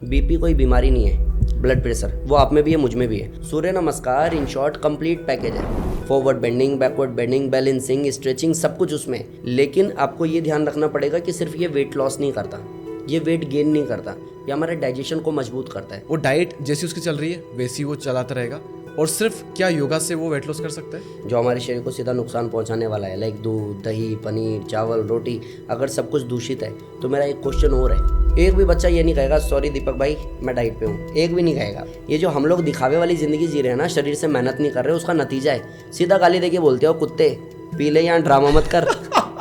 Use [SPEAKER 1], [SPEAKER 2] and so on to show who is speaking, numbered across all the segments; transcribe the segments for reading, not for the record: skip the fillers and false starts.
[SPEAKER 1] BP कोई बीमारी नहीं है, ब्लड प्रेशर वो आप में भी है, मुझ में भी है। सूर्य नमस्कार इन शॉर्ट कंप्लीट पैकेज है। Forward bending, backward bending, balancing, stretching सब कुछ उसमें है। लेकिन आपको ये ध्यान रखना पड़ेगा कि सिर्फ ये वेट लॉस नहीं करता, ये वेट गेन नहीं करता, ये हमारे डाइजेशन को मजबूत करता है।
[SPEAKER 2] वो डाइट जैसी उसकी चल रही है वैसी वो चलाता रहेगा। और सिर्फ क्या योगा से वो वेट लॉस कर सकता है?
[SPEAKER 1] जो हमारे शरीर को सीधा नुकसान पहुंचाने वाला है, लाइक दूध, दही, पनीर, चावल, रोटी, अगर सब कुछ दूषित है तो मेरा एक क्वेश्चन और है। एक भी बच्चा ये नहीं कहेगा सॉरी दीपक भाई मैं डाइट पे हूँ, एक भी नहीं कहेगा। ये जो हम लोग दिखावे वाली जिंदगी जी रहे हैं ना, शरीर से मेहनत नहीं कर रहे, उसका नतीजा है सीधा गाली देके बोलते हो कुत्ते पी ले या ड्रामा मत कर।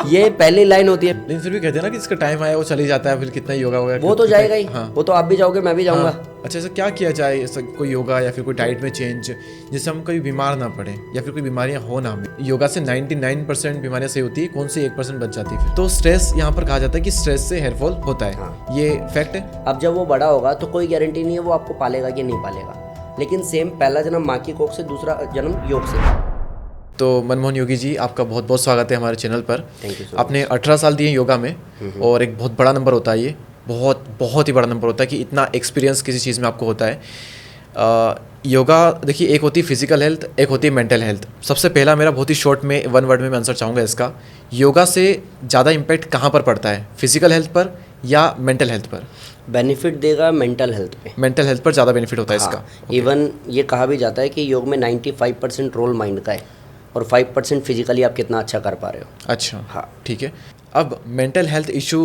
[SPEAKER 1] ये पहली लाइन होती है।
[SPEAKER 2] लेकिन फिर भी कहते हैं ना कि इसका टाइम आया वो चली जाता है, फिर कितना योगा वगैरह
[SPEAKER 1] वो तो जाएगा ही।
[SPEAKER 2] हाँ।
[SPEAKER 1] वो तो आप भी जाओगे मैं भी जाऊंगा।
[SPEAKER 2] हाँ। अच्छा, ऐसा क्या किया जाए, ऐसा कोई योगा या फिर कोई डाइट में चेंज जिससे हम कभी बीमार ना पड़े या फिर कोई बीमारियां हो ना हमें? योगा से 99% बीमारियां सही होती है, कौन सी 1% बच जाती है फिर? तो स्ट्रेस यहाँ पर कहा जाता है कि स्ट्रेस से हेयरफॉल होता है।
[SPEAKER 1] हाँ।
[SPEAKER 2] ये फैक्ट है।
[SPEAKER 1] अब जब वो बड़ा होगा तो कोई गारंटी नहीं है वो आपको पालेगा कि नहीं पालेगा, लेकिन सेम पहला जन्म माँ की कोख से, दूसरा जन्म योग से।
[SPEAKER 2] तो मनमोहन योगी जी, आपका बहुत बहुत स्वागत है हमारे चैनल पर।
[SPEAKER 1] थैंक यू सो
[SPEAKER 2] आपने 18 साल दिए योगा में, और एक बहुत बड़ा नंबर होता है ये, बहुत बहुत ही बड़ा नंबर होता है कि इतना एक्सपीरियंस किसी चीज़ में आपको होता है। योगा देखिए, एक होती है फिजिकल हेल्थ, एक होती है मेंटल हेल्थ। सबसे पहला मेरा बहुत ही शॉर्ट में 1 वर्ड में मैं आंसर चाहूँगा इसका। योगा से ज़्यादा इम्पैक्ट कहाँ पर पड़ता है, फिजिकल हेल्थ पर या मेंटल हेल्थ पर?
[SPEAKER 1] बेनिफिट देगा मेंटल हेल्थ पे।
[SPEAKER 2] मेंटल हेल्थ पर ज़्यादा बेनिफिट होता है इसका।
[SPEAKER 1] इवन ये कहा भी जाता है कि योग में 95% रोल माइंड का है और 5% फिजिकली आप कितना अच्छा कर पा रहे हो।
[SPEAKER 2] अच्छा,
[SPEAKER 1] हाँ
[SPEAKER 2] ठीक है। अब मेंटल हेल्थ इशू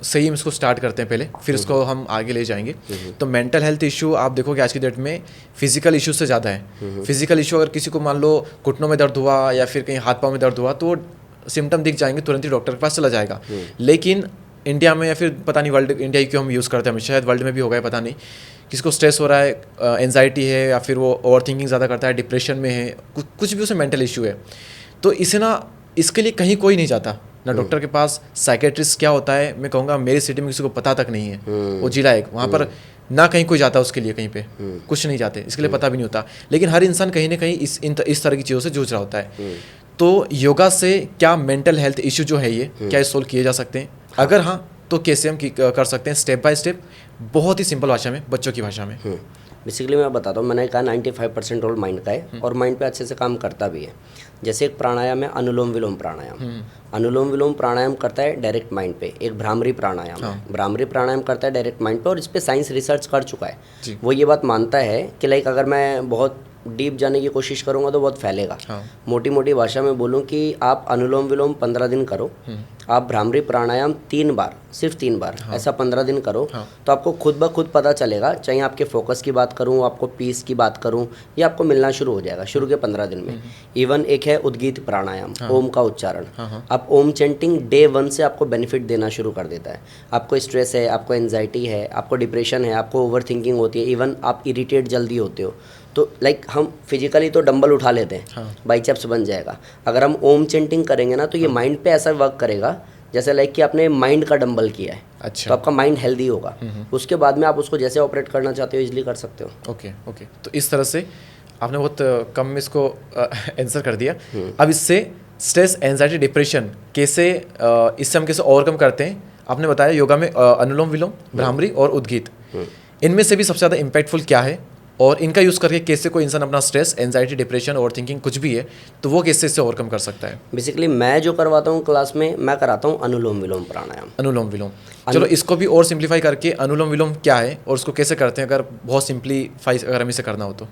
[SPEAKER 2] से ही हम इसको स्टार्ट करते हैं पहले, फिर इसको हम आगे ले जाएंगे। तो मेंटल हेल्थ इशू आप देखोगे आज की डेट में फिजिकल इशू से ज़्यादा है। फिजिकल इशू अगर किसी को मान लो घुटनों में दर्द हुआ या फिर कहीं हाथ पाँव में दर्द हुआ तो सिम्टम दिख जाएंगे, तुरंत ही डॉक्टर के पास चला जाएगा। लेकिन इंडिया में या फिर पता नहीं वर्ल्ड, इंडिया की क्यों हम यूज़ करते हैं, शायद वर्ल्ड में भी होगा पता नहीं, किसी को स्ट्रेस हो रहा है, एंजाइटी है, या फिर वो ओवर थिंकिंग ज़्यादा करता है, डिप्रेशन में है, कुछ भी उसे मेंटल इशू है, तो इसे ना, इसके लिए कहीं कोई नहीं जाता ना डॉक्टर के पास। साइकेट्रिस्ट क्या होता है, मैं कहूँगा मेरी सिटी में किसी को पता तक नहीं है। वो जिला है वहाँ पर ना कहीं कोई जाता उसके लिए, कहीं पे कुछ नहीं जाते, इसके लिए पता भी नहीं होता। लेकिन हर इंसान कहीं ना कहीं इस तरह की चीज़ों से जूझ रहा होता है। तो योगा से क्या मेंटल हेल्थ इशू जो है ये क्या सोल्व किए जा सकते हैं? अगर हाँ तो कैसे हम कर सकते हैं? स्टेप बाय स्टेप, बहुत ही सिंपल भाषा में, बच्चों की भाषा में।
[SPEAKER 1] बेसिकली मैं बताता हूँ, मैंने कहा 95% रोल माइंड का है और माइंड पे अच्छे से काम करता भी है। जैसे एक प्राणायाम है अनुलोम विलोम प्राणायाम। अनुलोम विलोम प्राणायाम करता है डायरेक्ट माइंड पे। एक भ्रामरी प्राणायाम है, भ्रामरी प्राणायाम करता है डायरेक्ट माइंड पे, और इस पे साइंस रिसर्च कर चुका है। वो ये बात मानता है कि लाइक अगर मैं बहुत डीप जाने की कोशिश करूंगा तो बहुत फैलेगा। मोटी मोटी भाषा में बोलूं कि आप अनुलोम विलोम 15 दिन करो, आप भ्रामरी प्राणायाम 3 बार, सिर्फ 3 बार ऐसा 15 दिन करो, तो आपको खुद ब खुद पता चलेगा। चाहे आपके फोकस की बात करूं, आपको पीस की बात करूं, ये आपको मिलना शुरू हो जाएगा शुरू के 15 दिन में। इवन एक है उद्गीत प्राणायाम, ओम का उच्चारण। आप ओम चेंटिंग डे 1 से आपको बेनिफिट देना शुरू कर देता है। आपको स्ट्रेस है, आपको एंजाइटी है, आपको डिप्रेशन है, आपको ओवर थिंकिंग होती है, इवन आप इरिटेट जल्दी होते हो, तो लाइक हम फिजिकली तो डंबल उठा लेते हैं, बाइसेप्स बन जाएगा। अगर हम ओम चेंटिंग करेंगे ना तो ये माइंड पे ऐसा वर्क करेगा जैसे लाइक कि आपने माइंड का डंबल किया है।
[SPEAKER 2] अच्छा।
[SPEAKER 1] तो आपका माइंड हेल्दी होगा। उसके बाद में आप उसको जैसे ऑपरेट करना चाहते हो इजीली कर सकते हो।
[SPEAKER 2] ओके। तो इस तरह से आपने बहुत कम में इसको आंसर कर दिया। अब इससे स्ट्रेस, एंजाइटी, डिप्रेशन कैसे, इससे हम कैसे ओवरकम करते हैं? आपने बताया योगा में अनुलोम विलोम, भ्रामरी और उद्गीत, इनमें से भी सबसे ज़्यादा इम्पैक्टफुल क्या है, और इनका यूज़ करके कैसे कोई इंसान अपना stress, anxiety, depression, over thinking कुछ भी है तो वो कैसे इससे ओवरकम कर सकता है?
[SPEAKER 1] बेसिकली मैं जो करवाता हूँ क्लास में, मैं कराता हूँ अनुलोम विलोम प्राणायाम।
[SPEAKER 2] अनुलोम विलोम, चलो इसको भी और सिंप्लीफाई करके अनुलोम विलोम क्या है और उसको कैसे करते हैं, अगर बहुत सिंप्लीफाई अगर हमें इसे करना हो तो।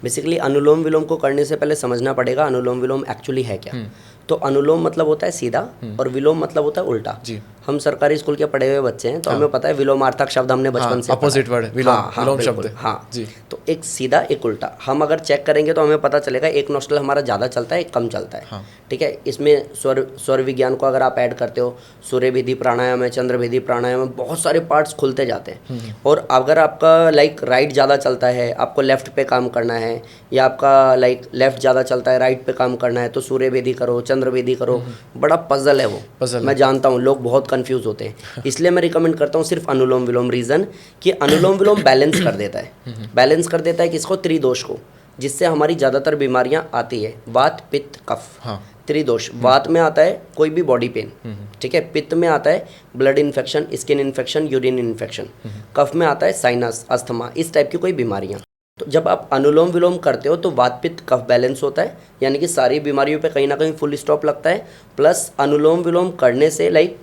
[SPEAKER 1] बेसिकली अनुलोम विलोम को करने से पहले समझना पड़ेगा अनुलोम विलोम एक्चुअली है क्या। तो अनुलोम मतलब होता है सीधा, और विलोम मतलब होता है उल्टा। जी। हम सरकारी स्कूल के पढ़े हुए बच्चे हैं तो हमें पता है विलोमार्थक शब्द हमने बचपन से
[SPEAKER 2] अपोजिट वर्ड विलोम शब्द।
[SPEAKER 1] हाँ जी। तो एक सीधा एक उल्टा, हम अगर चेक करेंगे तो हमें पता चलेगा एक नोस्ट्रल हमारा ज़्यादा चलता है, एक कम चलता है। ठीक है। इसमें स्वर विज्ञान को अगर आप ऐड करते हो, सूर्य विधि प्राणायाम है, चंद्र विधि प्राणायाम है, बहुत सारे पार्ट्स खुलते जाते हैं। और अगर आपका लाइक राइट ज़्यादा चलता है, आपको लेफ्ट पे काम करना है, या आपका लाइक लेफ्ट ज़्यादा चलता है राइट पे काम करना है, तो सूर्य विधि करो, चंद्र विधि करो। बड़ा पजल है वो, मैं जानता हूँ लोग बहुत कंफ्यूज होते हैं, इसलिए मैं रिकमेंड करता हूँ सिर्फ अनुलोम विलोम। रीज़न कि अनुलोम विलोम बैलेंस कर देता है। बैलेंस कर देता है किसको? त्रिदोष को। जिससे हमारी ज़्यादातर बीमारियां आती है, वात पित्त कफ।
[SPEAKER 2] हाँ।
[SPEAKER 1] त्रिदोष, वात में आता है कोई भी बॉडी पेन, ठीक है, पित्त में आता है blood infection, skin infection, urine infection, कफ में आता है साइनस, अस्थमा, इस टाइप की कोई बीमारियां। तो जब आप अनुलोम विलोम करते हो तो वात पित्त कफ बैलेंस होता है, यानी कि सारी बीमारियों पे कहीं ना कहीं फुल स्टॉप लगता है। प्लस अनुलोम विलोम करने से लाइक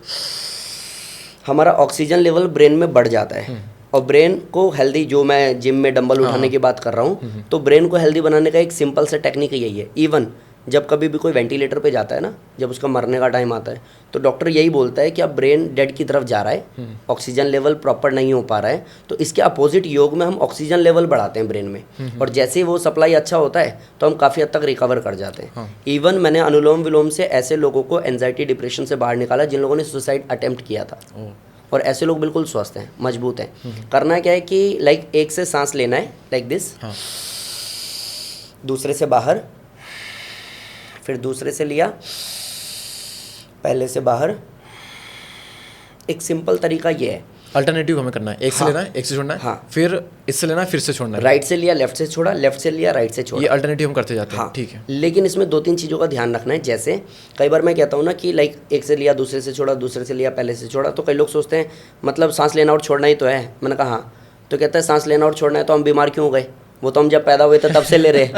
[SPEAKER 1] हमारा ऑक्सीजन लेवल ब्रेन में बढ़ जाता है, और ब्रेन को हेल्दी, जो मैं जिम में डंबल उठाने की बात कर रहा हूँ, तो ब्रेन को हेल्दी बनाने का एक सिंपल सा टेक्निक यही है। इवन जब कभी भी कोई वेंटिलेटर पे जाता है ना, जब उसका मरने का टाइम आता है, तो डॉक्टर यही बोलता है कि अब ब्रेन डेड की तरफ जा रहा है, ऑक्सीजन लेवल प्रॉपर नहीं हो पा रहा है, तो इसके अपोजिट योग में हम ऑक्सीजन लेवल बढ़ाते हैं ब्रेन में, और जैसे ही वो सप्लाई अच्छा होता है तो हम काफ़ी हद तक रिकवर कर जाते हैं। इवन मैंने अनुलोम विलोम से ऐसे लोगों को एंजाइटी डिप्रेशन से बाहर निकाला जिन लोगों ने सुसाइड अटेम्प्ट किया था, और ऐसे लोग बिल्कुल स्वस्थ हैं, मजबूत हैं। करना क्या है कि लाइक एक से सांस लेना है, लाइक दिस, दूसरे से बाहर, फिर दूसरे से लिया, पहले से बाहर। एक सिंपल तरीका ये है।
[SPEAKER 2] अल्टरनेटिव हमें करना है, एक से लेना है, एक से छोड़ना है,
[SPEAKER 1] हाँ,
[SPEAKER 2] फिर इससे लेना है, फिर से छोड़ना है,
[SPEAKER 1] राइट से लिया, लेफ्ट से छोड़ा, लेफ्ट से लिया, राइट से छोड़ा,
[SPEAKER 2] ये अल्टरनेटिव हम करते जाते हैं।
[SPEAKER 1] हाँ,
[SPEAKER 2] ठीक है।
[SPEAKER 1] लेकिन इसमें 2-3 चीज़ों का ध्यान रखना है। जैसे कई बार मैं कहता हूँ ना कि लाइक एक से लिया, दूसरे से छोड़ा, दूसरे से लिया, पहले से छोड़ा, तो कई लोग सोचते हैं मतलब सांस लेना और छोड़ना ही तो है। मैंने कहा हाँ, तो कहता है सांस लेना और छोड़ना है, तो हम बीमार क्यों हो गए? वो तो हम जब पैदा हुए थे तब से ले रहे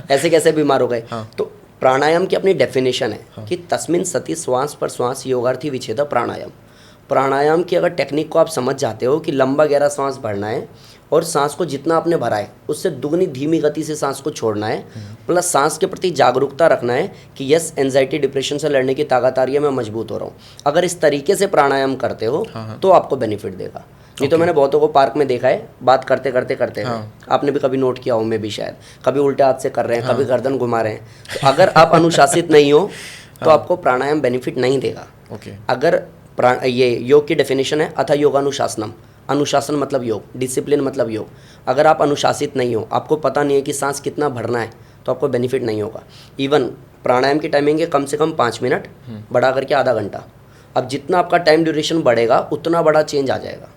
[SPEAKER 1] ऐसे कैसे बीमार हो गए? तो प्राणायाम की अपनी डेफिनेशन है कि तस्मिन् सति श्वास पर श्वास योगार्थी विच्छेद प्राणायाम। प्राणायाम की अगर टेक्निक को आप समझ जाते हो कि लंबा गहरा सांस भरना है, और सांस को जितना आपने भरा है उससे दुगनी धीमी गति से सांस को छोड़ना है, प्लस सांस के प्रति जागरूकता रखना है कि यस, एंजाइटी डिप्रेशन से लड़ने की ताकत आ रही है, मैं मजबूत हो रहा हूँ। अगर इस तरीके से प्राणायाम करते हो तो आपको बेनिफिट देगा। नहीं तो मैंने बहुतों को पार्क में देखा है, बात करते करते करते आपने भी कभी नोट किया हो, मैं भी शायद, कभी उल्टे हाथ से कर रहे हैं, कभी गर्दन घुमा रहे हैं। तो अगर आप अनुशासित नहीं हो तो आपको प्राणायाम बेनिफिट नहीं देगा। अगर ये योग की डेफिनेशन है अथा योगानुशासनम, अनुशासन मतलब योग, डिसिप्लिन मतलब योग। अगर आप अनुशासित नहीं हो, आपको पता नहीं है कि सांस कितना भरना है, तो आपको बेनिफिट नहीं होगा। इवन प्राणायाम की टाइमिंग है कम से कम 5 मिनट, बढ़ा करके आधा घंटा। अब जितना आपका टाइम ड्यूरेशन बढ़ेगा उतना बड़ा चेंज आ जाएगा।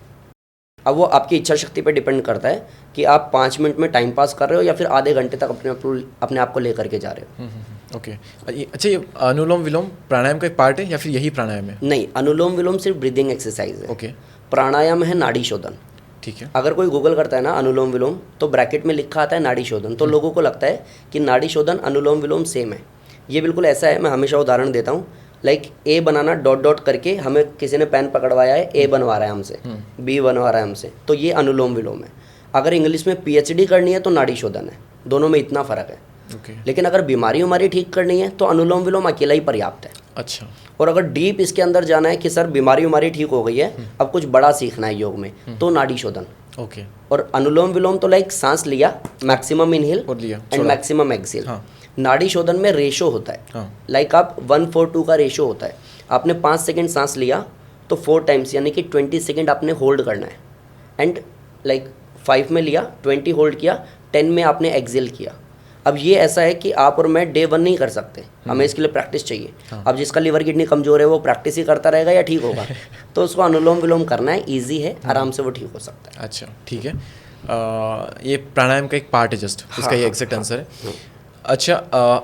[SPEAKER 1] अब वो आपकी इच्छा शक्ति पर डिपेंड करता है कि आप 5 मिनट में टाइम पास कर रहे हो या फिर आधे घंटे तक अपने आप को लेकर के जा रहे हो।
[SPEAKER 2] ओके। अच्छा, ये अनुलोम विलोम प्राणायाम का एक पार्ट है या फिर यही प्राणायाम है?
[SPEAKER 1] नहीं, अनुलोम विलोम सिर्फ ब्रीदिंग एक्सरसाइज है।
[SPEAKER 2] ओके।
[SPEAKER 1] प्राणायाम है नाड़ी शोधन।
[SPEAKER 2] ठीक है।
[SPEAKER 1] अगर कोई गूगल करता है ना अनुलोम विलोम, तो ब्रैकेट में लिखा आता है नाड़ी शोधन, तो लोगों को लगता है कि नाड़ी शोधन अनुलोम विलोम सेम है। ये बिल्कुल ऐसा है। मैं हमेशा उदाहरण देता हूँ, like a banana dot dot करके, हमें किसी ने पेन पकड़वाया है, ए बनवा रहा है हमसे, बी बनवा रहा है हमसे, तो ये अनुलोम विलोम है। अगर इंग्लिश में PhD करनी है तो नाड़ी शोधन है। दोनों में इतना फ़र्क है। लेकिन अगर बीमारी हमारी ठीक करनी है तो अनुलोम विलोम अकेला ही पर्याप्त है।
[SPEAKER 2] अच्छा।
[SPEAKER 1] और अगर डीप इसके अंदर जाना है कि सर बीमारी हमारी ठीक हो गई है, अब कुछ बड़ा सीखना है योग में, तो नाड़ी शोधन।
[SPEAKER 2] ओके।
[SPEAKER 1] और अनुलोम विलोम तो लाइक सांस लिया, maximum inhale and maximum exhale. नाड़ी शोधन में रेशो होता है, लाइक आप 1:4:2 का रेशो होता है। आपने 5 सेकेंड सांस लिया तो 4 टाइम्स यानी कि 20 सेकेंड आपने होल्ड करना है, एंड लाइक 5 में लिया, 20 होल्ड किया, 10 में आपने एक्सहेल किया। अब ये ऐसा है कि आप और मैं डे 1 नहीं कर सकते, हमें इसके लिए प्रैक्टिस चाहिए। अब जिसका लिवर किडनी कमजोर है वो प्रैक्टिस ही करता रहेगा या ठीक होगा? तो उसको अनुलोम विलोम करना है, ईजी है, आराम से वो ठीक हो सकता है।
[SPEAKER 2] अच्छा, ठीक है। ये प्राणायाम का एक पार्ट है जस्ट, इसका ये एग्जैक्ट आंसर है। अच्छा,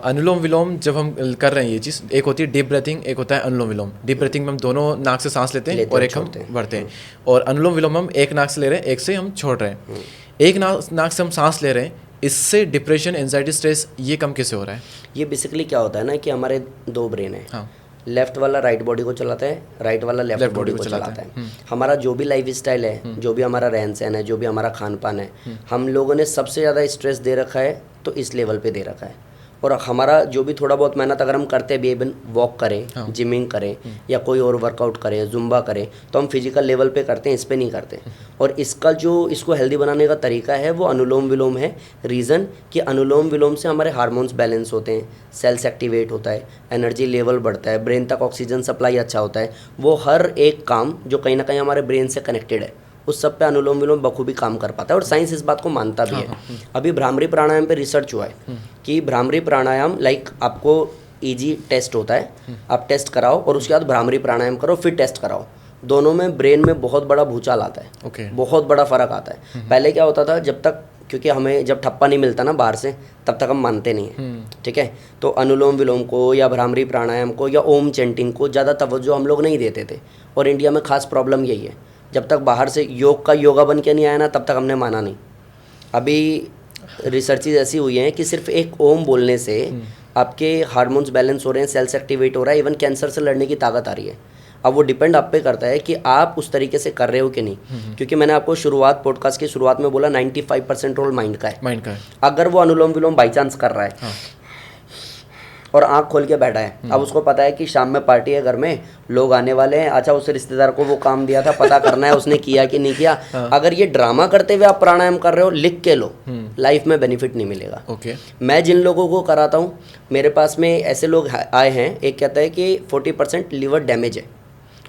[SPEAKER 2] अनुलोम विलोम जब हम कर रहे हैं ये चीज़, एक होती है डीप ब्रीथिंग, एक होता है अनुलोम विलोम। डीप ब्रीथिंग में हम दोनों नाक से सांस लेते हैं और एक हम भरते हैं, और अनुलोम विलोम हम एक नाक से ले रहे हैं, एक से हम छोड़ रहे हैं। एक नाक से हम सांस ले रहे हैं, इससे डिप्रेशन, एंजाइटी, स्ट्रेस ये कम कैसे हो रहा है?
[SPEAKER 1] ये बेसिकली क्या होता है ना कि हमारे 2 ब्रेन है। हाँ। लेफ्ट वाला राइट बॉडी को चलाता है, राइट वाला लेफ्ट बॉडी को चलाता है। हमारा जो भी लाइफ स्टाइल है, जो भी हमारा रहन सहन है, जो भी हमारा खान पान है, हम लोगों ने सबसे ज़्यादा स्ट्रेस दे रखा है तो इस लेवल पे दे रखा है। और हमारा जो भी थोड़ा बहुत मेहनत अगर हम करते भी, इवन वॉक करें, जिमिंग करें या कोई और वर्कआउट करें, जुम्बा करें, तो हम फिजिकल लेवल पे करते हैं, इस पे नहीं करते। और इसका जो इसको हेल्दी बनाने का तरीका है वो अनुलोम विलोम है। रीज़न कि अनुलोम विलोम से हमारे हार्मोन्स बैलेंस होते हैं, सेल्स एक्टिवेट होता है, एनर्जी लेवल बढ़ता है, ब्रेन तक ऑक्सीजन सप्लाई अच्छा होता है। वो हर एक काम जो कहीं ना कहीं हमारे ब्रेन से कनेक्टेड है, उस सब पे अनुलोम विलोम बखूबी काम कर पाता है, और साइंस इस बात को मानता भी है। अभी भ्रामरी प्राणायाम पे रिसर्च हुआ है कि भ्रामरी प्राणायाम लाइक आपको ईजी टेस्ट होता है, आप टेस्ट कराओ और उसके बाद भ्रामरी प्राणायाम करो, फिर टेस्ट कराओ। दोनों में ब्रेन में बहुत बड़ा भूचाल आता है। बहुत बड़ा फर्क आता है। पहले क्या होता था, जब तक क्योंकि हमें जब ठप्पा नहीं मिलता ना बाहर से तब तक हम मानते नहीं हैं, ठीक है। तो अनुलोम विलोम को या भ्रामरी प्राणायाम को या ओम चैंटिंग को ज़्यादा तवज्जो हम लोग नहीं देते थे, और इंडिया में खास प्रॉब्लम यही है, जब तक बाहर से योग का योगा बन के नहीं आया ना तब तक हमने माना नहीं। अभी रिसर्चेज ऐसी हुई हैं कि सिर्फ एक ओम बोलने से आपके हार्मोन्स बैलेंस हो रहे हैं, सेल्स एक्टिवेट हो रहा है, इवन कैंसर से लड़ने की ताकत आ रही है। अब वो डिपेंड आप पे करता है कि आप उस तरीके से कर रहे हो कि नहीं, क्योंकि मैंने आपको पॉडकास्ट की शुरुआत में बोला 95% रोल माइंड का है। अगर वो अनुलोम विलोम बाई चांस कर रहा है और आंख खोल के बैठा है, अब उसको पता है कि शाम में पार्टी है, घर में लोग आने वाले हैं, अच्छा उस रिश्तेदार को वो काम दिया था, पता करना है उसने किया कि नहीं किया। अगर ये ड्रामा करते हुए आप प्राणायाम कर रहे हो, लिख के लो, लाइफ में बेनिफिट नहीं मिलेगा। मैं जिन लोगों को कराता हूँ, मेरे पास में ऐसे लोग आए हैं, एक कहता है कि 40% लीवर डैमेज है।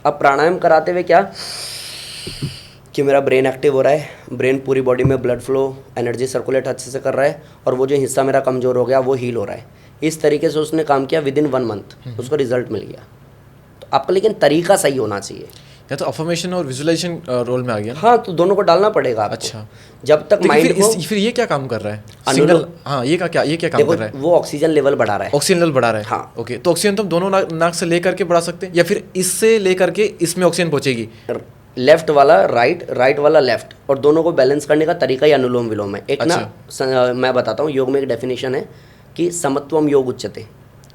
[SPEAKER 1] अब प्राणायाम कराते हुए क्या कि मेरा ब्रेन एक्टिव हो रहा है, ब्रेन पूरी बॉडी में ब्लड फ्लो, एनर्जी सर्कुलेट अच्छे से कर रहा है, और वो जो हिस्सा मेरा कमज़ोर हो गया वो हील हो रहा है। इस तरीके से उसने काम किया, विद इन 1 मंथ उसको रिजल्ट मिल गया। तो आपका लेकिन तरीका सही होना चाहिए।
[SPEAKER 2] या तो अफर्मेशन और विजुअलाइजेशन रोल में आ गया।
[SPEAKER 1] हाँ, तो दोनों को डालना पड़ेगा आपको।
[SPEAKER 2] अच्छा,
[SPEAKER 1] जब तक माइंड को
[SPEAKER 2] फिर ये क्या काम कर रहा है सिंगल? हाँ, ये क्या काम कर रहा है?
[SPEAKER 1] वो ऑक्सीजन लेवल बढ़ा रहा है।
[SPEAKER 2] ऑक्सीजन लेवल बढ़ा रहा है।
[SPEAKER 1] हाँ,
[SPEAKER 2] ओके। तो ऑक्सीजन तो हम दोनों नाक से लेकर के बढ़ा सकते हैं, या फिर इससे लेकर के इसमें ऑक्सीजन पहुंचेगी?
[SPEAKER 1] लेफ्ट वाला राइट वाला लेफ्ट, और दोनों को बैलेंस करने का तरीका ही अनुलोम विलोम है। एक ना मैं बताता हूँ, योग में एक डेफिनेशन है कि समत्वम योग उच्यते।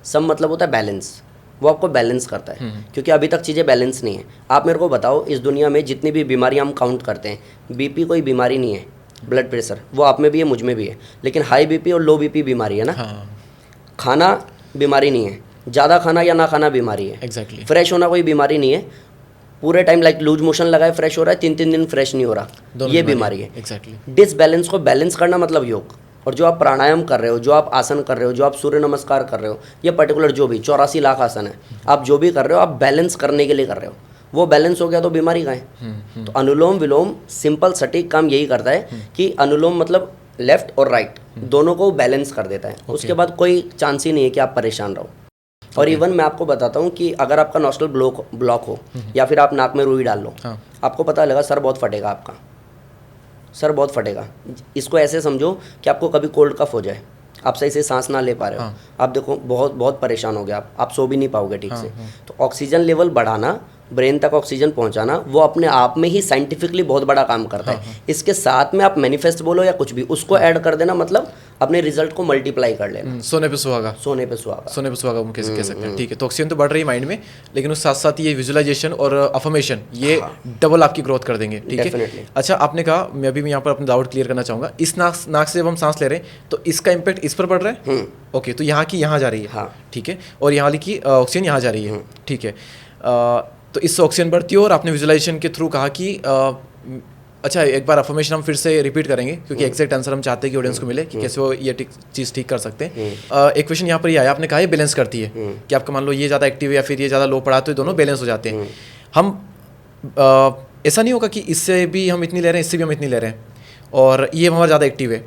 [SPEAKER 1] सम मतलब होता है बैलेंस, वो आपको बैलेंस करता है, क्योंकि अभी तक चीज़ें बैलेंस नहीं है। आप मेरे को बताओ, इस दुनिया में जितनी भी बीमारियां हम काउंट करते हैं, बीपी कोई बीमारी नहीं है, ब्लड प्रेशर वो आप में भी है, मुझ में भी है, लेकिन हाई बीपी और लो बीपी बीमारी है ना। खाना बीमारी नहीं है, ज़्यादा खाना या ना खाना बीमारी है।
[SPEAKER 2] एग्जैक्टली।
[SPEAKER 1] फ्रेश होना कोई बीमारी नहीं है, पूरे टाइम लाइक लूज मोशन लगाए फ्रेश हो रहा है, 3 दिन फ्रेश नहीं हो रहा, ये बीमारी है।
[SPEAKER 2] एग्जैक्टली।
[SPEAKER 1] डिसबैलेंस को बैलेंस करना मतलब योग। और जो आप प्राणायाम कर रहे हो, जो आप आसन कर रहे हो, जो आप सूर्य नमस्कार कर रहे हो, ये पर्टिकुलर जो भी 84 लाख आसन है, आप जो भी कर रहे हो आप बैलेंस करने के लिए कर रहे हो। वो बैलेंस हो गया तो बीमारी कहाँ है? तो अनुलोम विलोम सिंपल सटीक काम यही करता है कि अनुलोम मतलब लेफ्ट और राइट दोनों को बैलेंस कर देता है। उसके बाद कोई चांस ही नहीं है कि आप परेशान रहो। और इवन मैं आपको बताता हूँ कि अगर आपका नॉस्ट्रल ब्लॉक हो या फिर आप नाक में रुई डाल लो, आपको पता लगा सर बहुत फटेगा, आपका सर बहुत फटेगा। इसको ऐसे समझो कि आपको कभी कोल्ड कफ हो जाए, आप सही से सांस ना ले पा रहे हो, आप देखो बहुत परेशान हो गए, आप सो भी नहीं पाओगे ठीक से। तो ऑक्सीजन लेवल बढ़ाना, ब्रेन तक ऑक्सीजन पहुंचाना, वो अपने आप में ही साइंटिफिकली बहुत बड़ा काम करता है। इसके साथ में आप मैनिफेस्ट बोलो या कुछ भी, उसको ऐड कर देना, मतलब अपने रिजल्ट को मल्टीप्लाई कर लेना।
[SPEAKER 2] सोने पे सुहागा हम कैसे कह सकते हैं। ठीक है, तो ऑक्सीजन तो बढ़ रही है माइंड में, लेकिन उस साथ साथ ये विजुअलाइजेशन और अफर्मेशन ये डबल आपकी ग्रोथ कर देंगे। ठीक है। अच्छा, आपने कहा, मैं अभी यहाँ पर अपना डाउट क्लियर करना चाहूँगा, इस नाक से जब हम सांस ले रहे हैं तो इसका इम्पैक्ट इस पर पड़ रहा है? ओके, तो यहाँ की यहाँ जा रही है, ठीक है, और यहाँ वाली की ऑक्सीजन यहाँ जा रही है, ठीक है। तो इससे ऑक्सीजन बढ़ती है, और आपने विजुअलाइजेशन के थ्रू कहा कि अच्छा, एक बार अफर्मेशन हम फिर से रिपीट करेंगे, क्योंकि एग्जैक्ट आंसर हम चाहते हैं कि ऑडियंस को मिले कि कैसे वो ये चीज़ ठीक कर सकते हैं। एक क्वेश्चन यहाँ पर ये आया, आपने कहा ये बैलेंस करती है कि आपका मान लो ये ज़्यादा एक्टिव है या फिर ये ज़्यादा लो पड़ा, तो ये दोनों बैलेंस हो जाते हैं। हम ऐसा नहीं होगा कि इससे भी हम इतनी ले रहे हैं, इससे भी हम इतनी ले रहे हैं, और ये हमारा ज़्यादा एक्टिव है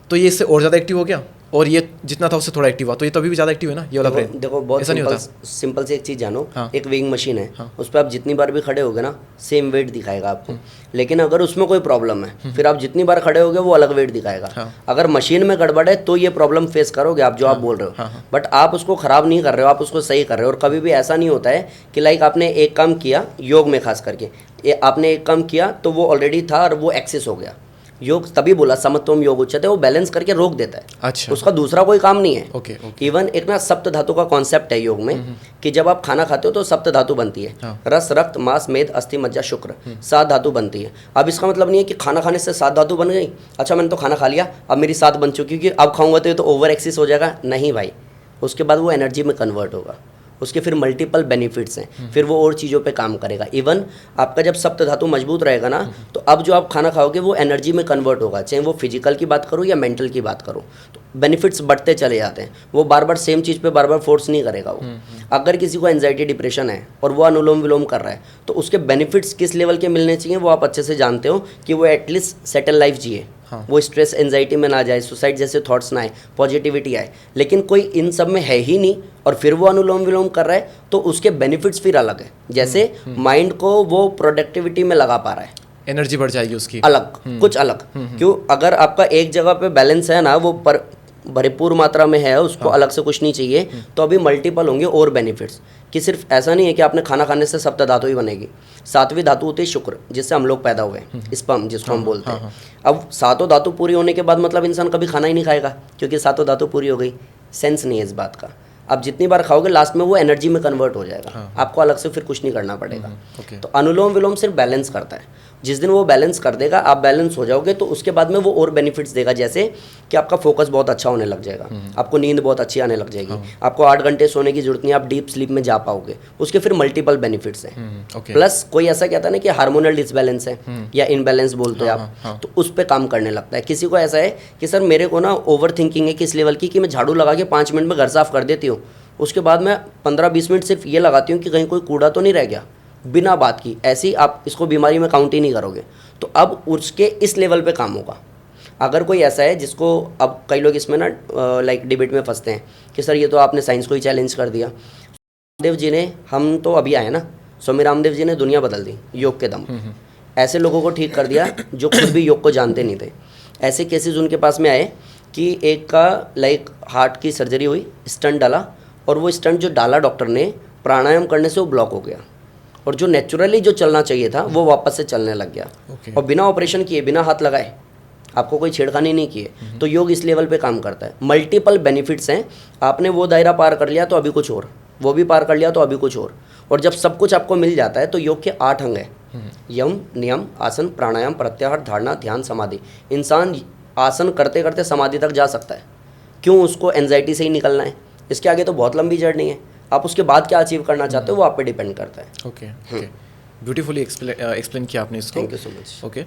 [SPEAKER 2] तो ये इससे और ज़्यादा एक्टिव हो गया, और ये जितना था उससे थोड़ा एक्टिव हुआ, तो ये तो अभी भी ज़्यादा एक्टिव है ना ये वाला ब्रेन।
[SPEAKER 1] देखो बहुत
[SPEAKER 2] ऐसा नहीं होता।
[SPEAKER 1] सिंपल से एक चीज़ जानो, एक वेइंग मशीन है, उस पर आप जितनी बार भी खड़े होगे ना सेम वेट दिखाएगा आपको, लेकिन अगर उसमें कोई प्रॉब्लम है फिर आप जितनी बार खड़े होगे वो अलग वेट दिखाएगा। अगर मशीन में गड़बड़ है तो ये प्रॉब्लम फेस करोगे आप, जो आप बोल रहे हो, बट आप उसको खराब नहीं कर रहे हो, आप उसको सही कर रहे हो। और कभी भी ऐसा नहीं होता है कि लाइक आपने एक काम किया, योग में खास करके आपने एक काम किया तो वो ऑलरेडी था और वो एक्सेस हो गया। योग तभी बोला समत्वम योग उच्यते, वो बैलेंस करके रोक देता है।
[SPEAKER 2] अच्छा,
[SPEAKER 1] उसका दूसरा कोई काम नहीं है।
[SPEAKER 2] ओके।
[SPEAKER 1] इवन एक ना सप्त धातु का कॉन्सेप्ट है योग में, कि जब आप खाना खाते हो तो सप्त धातु बनती है, रस, रक्त, मांस, मेद, अस्थि, मज्जा, शुक्र, 7 धातु बनती है। अब इसका मतलब नहीं है कि खाना खाने से 7 धातु बन गई, अच्छा मैंने तो खाना खा लिया अब मेरी 7 बन चुकी, क्योंकि अब खाऊंगा तो ये तो ओवर एक्सेस हो जाएगा। नहीं भाई, उसके बाद वो एनर्जी में कन्वर्ट होगा, उसके फिर मल्टीपल बेनिफिट्स हैं, फिर वो और चीज़ों पे काम करेगा। इवन आपका जब सप्त धातु मजबूत रहेगा ना, तो अब जो आप खाना खाओगे वो एनर्जी में कन्वर्ट होगा, चाहे वो फिजिकल की बात करूँ या मेंटल की बात करूँ, तो बेनिफिट्स बढ़ते चले जाते हैं। वो बार बार सेम चीज़ पे बार बार फोर्स नहीं करेगा वो। अगर किसी को एंजाइटी डिप्रेशन है और वो अनुलोम विलोम कर रहा है, तो उसके बेनिफिट्स किस लेवल के मिलने चाहिए वो आप अच्छे से जानते हो, कि वो एटलीस्ट सेटल लाइफ जिए, वो स्ट्रेस एंजाइटी में ना जाए, सुसाइड जैसे थॉट्स ना आए, पॉजिटिविटी आए। लेकिन कोई इन सब में है ही नहीं और फिर वो अनुलोम विलोम कर रहा है, तो उसके बेनिफिट्स फिर अलग है। जैसे माइंड को वो प्रोडक्टिविटी में लगा पा रहा है,
[SPEAKER 2] एनर्जी बढ़ जाएगी उसकी
[SPEAKER 1] अलग, कुछ अलग। क्यों? अगर आपका एक जगह पे बैलेंस है ना, वो पर भरपूर मात्रा में है, उसको अलग से कुछ नहीं चाहिए, तो अभी मल्टीपल होंगे और बेनिफिट्स। कि सिर्फ ऐसा नहीं है कि आपने खाना खाने से सप्त धातु ही बनेगी। सातवीं धातु होती है शुक्र, जिससे हम लोग पैदा हुए, स्पर्म जिसको हम बोलते हैं। अब सातों धातु पूरी होने के बाद मतलब इंसान कभी खाना ही नहीं खाएगा, क्योंकि सातों धातु पूरी हो गई। सेंस नहीं है इस बात का। आप जितनी बार खाओगे लास्ट में वो एनर्जी में कन्वर्ट हो जाएगा। आपको अलग से फिर कुछ नहीं करना पड़ेगा। तो अनुलोम विलोम सिर्फ बैलेंस करता है। जिस दिन वो बैलेंस कर देगा, आप बैलेंस हो जाओगे, तो उसके बाद में वो और बेनिफिट्स देगा। जैसे कि आपका फोकस बहुत अच्छा होने लग जाएगा, आपको नींद बहुत अच्छी आने लग जाएगी, आपको 8 घंटे सोने की जरूरत नहीं, आप डीप स्लीप में जा पाओगे। उसके फिर मल्टीपल बेनिफिट्स हैं। प्लस कोई ऐसा कहता है ना कि हार्मोनल डिसबैलेंस है या इनबैलेंस बोलते हो आप, तो उस पर काम करने लगता है। किसी को ऐसा है कि सर मेरे को ना ओवर थिंकिंग है किस लेवल की, कि मैं झाड़ू लगा के 5 मिनट में घर साफ कर देती हूँ, उसके बाद मैं 15-20 मिनट सिर्फ ये लगाती हूँ कि कहीं कोई कूड़ा तो नहीं रह गया, बिना बात की। ऐसी आप इसको बीमारी में काउंट ही नहीं करोगे। तो अब उसके इस लेवल पे काम होगा। अगर कोई ऐसा है जिसको, अब कई लोग इसमें ना लाइक डिबेट में फंसते हैं कि सर ये तो आपने साइंस को ही चैलेंज कर दिया। रामदेव जी ने, हम तो अभी आए ना, स्वामी रामदेव जी ने दुनिया बदल दी योग के दम। ऐसे लोगों को ठीक कर दिया जो खुद भी योग को जानते नहीं थे। ऐसे केसेस उनके पास में आए कि एक का लाइक हार्ट की सर्जरी हुई, स्टंट डाला, और वो स्टंट जो डाला डॉक्टर ने, प्राणायाम करने से वो ब्लॉक हो गया, और जो नेचुरली जो चलना चाहिए था वो वापस से चलने लग गया। और बिना ऑपरेशन किए, बिना हाथ लगाए, आपको कोई छेड़खानी नहीं किए। तो योग इस लेवल पे काम करता है। मल्टीपल बेनिफिट्स हैं। आपने वो दायरा पार कर लिया तो अभी कुछ और, वो भी पार कर लिया तो अभी कुछ और जब सब कुछ आपको मिल जाता है तो योग के 8 अंग हैं। यम, नियम, आसन, प्राणायाम, प्रत्याहार, धारणा, ध्यान, समाधि। इंसान आसन करते करते समाधि तक जा सकता है। क्यों? उसको एंजाइटी से ही निकलना है। इसके आगे तो बहुत लंबी जर्नी है। आप उसके बाद क्या अचीव करना चाहते हो वो आप पे डिपेंड करता है।
[SPEAKER 2] ओके, ब्यूटीफुली एक्सप्लेन किया आपने इसको।
[SPEAKER 1] Thank you so much.
[SPEAKER 2] Okay,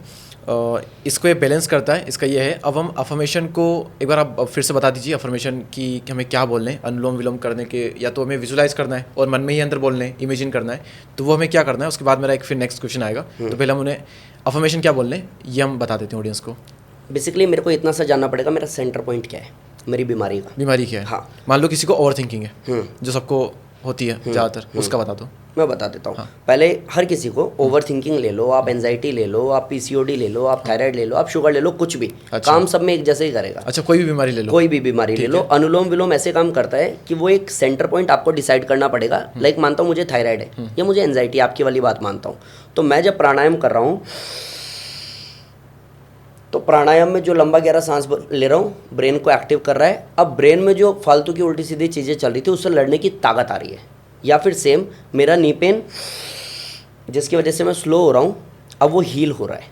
[SPEAKER 2] इसको ये बैलेंस करता है, इसका ये है। अब हम अफर्मेशन को एक बार आप फिर से बता दीजिए, अफर्मेशन की कि हमें क्या बोलना है अनुलोम विलोम करने के। या तो हमें विजुलाइज करना है और मन में ही अंदर बोलना है, इमेजिन करना है, तो वो हमें क्या करना है। उसके बाद मेरा एक फिर नेक्स्ट क्वेश्चन आएगा। तो पहले हम उन्हें अफर्मेशन क्या बोलना है ये हम बता देते हैं ऑडियंस को।
[SPEAKER 1] बेसिकली मेरे को इतना सा जानना पड़ेगा, मेरा सेंटर पॉइंट क्या है, मेरी बीमारी का।
[SPEAKER 2] बीमारी क्या है?
[SPEAKER 1] हाँ,
[SPEAKER 2] मान लो किसी को ओवर थिंकिंग है, जो सबको होती है ज़्यादातर, उसका बता दो।
[SPEAKER 1] मैं बता देता हूँ। पहले हर किसी को ओवर थिंकिंग ले लो, आप एंजाइटी ले लो, आप पीसीओडी ले लो, आप थायराइड ले लो, आप शुगर ले लो, कुछ भी काम सब में एक जैसे ही करेगा।
[SPEAKER 2] अच्छा, कोई भी बीमारी ले लो,
[SPEAKER 1] कोई भी बीमारी ले लो। अनुलोम विलोम ऐसे काम करता है कि वो एक सेंटर पॉइंट आपको डिसाइड करना पड़ेगा। लाइक मानता हूँ मुझे थायराइड है या मुझे एंजाइटी, आपकी वाली बात मानता हूँ, तो मैं जब प्राणायाम कर रहा हूँ तो प्राणायाम में जो लंबा गहरा सांस ले रहा हूँ, ब्रेन को एक्टिव कर रहा है। अब ब्रेन में जो फालतू की उल्टी सीधी चीज़ें चल रही थी उससे लड़ने की ताकत आ रही है। या फिर सेम मेरा नी पेन जिसकी वजह से मैं स्लो हो रहा हूँ, अब वो हील हो रहा है।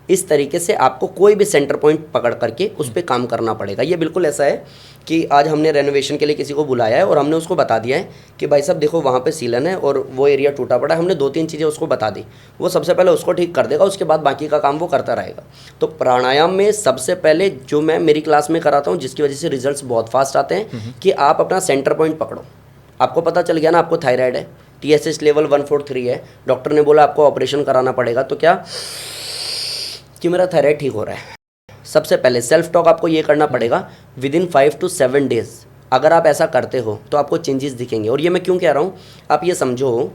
[SPEAKER 1] इस तरीके से आपको कोई भी सेंटर पॉइंट पकड़ करके उस पर काम करना पड़ेगा। ये बिल्कुल ऐसा है कि आज हमने रेनोवेशन के लिए किसी को बुलाया है और हमने उसको बता दिया है कि भाई साहब देखो वहाँ पे सीलन है और वो एरिया टूटा पड़ा है। हमने 2-3 चीज़ें उसको बता दी, वो सबसे पहले उसको ठीक कर देगा, उसके बाद बाकी का काम वो करता रहेगा। तो प्राणायाम में सबसे पहले जो मैं मेरी क्लास में कराता हूँ, जिसकी वजह से रिजल्ट्स बहुत फास्ट आते हैं, कि आप अपना सेंटर पॉइंट पकड़ो। आपको पता चल गया ना आपको थायराइड है, TSH लेवल 143 है, डॉक्टर ने बोला आपको ऑपरेशन कराना पड़ेगा, तो क्या कि मेरा थायराइड ठीक हो रहा है। सबसे पहले सेल्फ टॉक आपको ये करना पड़ेगा विदिन 5 to 7 डेज। अगर आप ऐसा करते हो तो आपको चेंजेस दिखेंगे। और ये मैं क्यों कह रहा हूँ, आप ये समझो,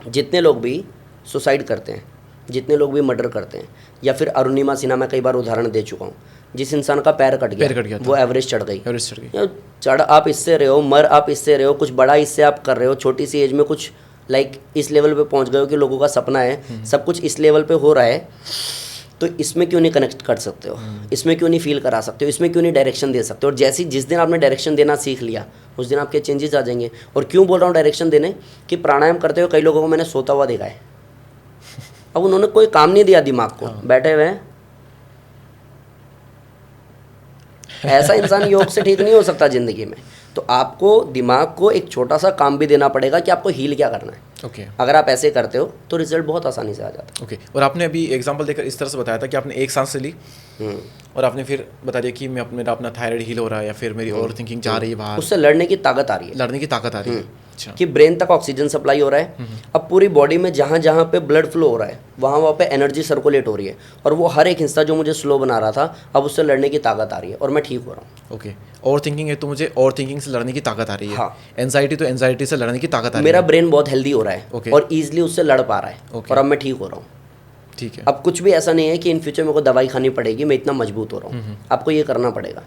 [SPEAKER 1] जितने लोग भी सुसाइड करते हैं, जितने लोग भी मर्डर करते हैं, या फिर अरुणिमा सिन्हा, मैं कई बार उदाहरण दे चुका हूँ, जिस इंसान का पैर कट गया वो एवरेज चढ़ गई। चढ़ आप इससे रहे हो, मर आप इससे रहे हो, कुछ बड़ा इससे आप कर रहे हो, छोटी सी एज में कुछ लाइक इस लेवल पे पहुंच गए हो कि लोगों का सपना है, सब कुछ इस लेवल पे हो रहा है, तो इसमें क्यों नहीं कनेक्ट कर सकते हो, इसमें क्यों नहीं फील करा सकते हो, इसमें क्यों नहीं डायरेक्शन दे सकते हो। और जिस दिन आपने डायरेक्शन देना सीख लिया, उस दिन आपके चेंजेस आ जाएंगे। और क्यों बोल रहा हूँ डायरेक्शन देने, कि प्राणायाम करते हुए कई लोगों को मैंने सोता हुआ देखा है। अब उन्होंने कोई काम नहीं दिया दिमाग को, बैठे हुए हैं। ऐसा इंसान योग से ठीक नहीं हो सकता ज़िंदगी में। तो आपको दिमाग को एक छोटा सा काम भी देना पड़ेगा कि आपको हील क्या करना है।
[SPEAKER 2] ओके,
[SPEAKER 1] अगर आप ऐसे करते हो तो रिजल्ट बहुत आसानी से आ जाता है।
[SPEAKER 2] ओके, और आपने अभी एग्जांपल देकर इस तरह से बताया था कि आपने एक सांस से ली और आपने फिर बता दिया कि मैं मेरा अपना थायराइड हील हो रहा है या फिर मेरी ओवर थिंकिंग जा रही है बाहर,
[SPEAKER 1] उससे लड़ने की ताकत आ रही है,
[SPEAKER 2] लड़ने की ताकत आ रही है। अच्छा,
[SPEAKER 1] कि ब्रेन तक ऑक्सीजन सप्लाई हो रहा है। अब पूरी बॉडी में जहाँ जहाँ पे ब्लड फ्लो हो रहा है वहाँ पे एनर्जी सर्कुलेट हो रही है, और वो हर एक हिस्सा जो मुझे स्लो बना रहा था अब उससे लड़ने की ताकत आ रही है और मैं ठीक हो रहा हूँ।
[SPEAKER 2] ओके, ओवर थिंकिंग है तो मुझे ओवर थिंकिंग से लड़ने की ताकत आ रही है।
[SPEAKER 1] हाँ,
[SPEAKER 2] एंजाइटी तो एंजाइटी से लड़ने की ताकत आ रही है।
[SPEAKER 1] मेरा ब्रेन बहुत हेल्दी हो रहा है
[SPEAKER 2] Okay.
[SPEAKER 1] और ईजिली उससे लड़ पा रहा है।
[SPEAKER 2] Okay.
[SPEAKER 1] और अब मैं ठीक हो रहा हूँ।
[SPEAKER 2] ठीक है।
[SPEAKER 1] अब कुछ भी ऐसा नहीं है कि इन फ्यूचर मेरे को दवाई खानी पड़ेगी, मैं इतना मजबूत हो रहा हूँ, आपको ये करना पड़ेगा।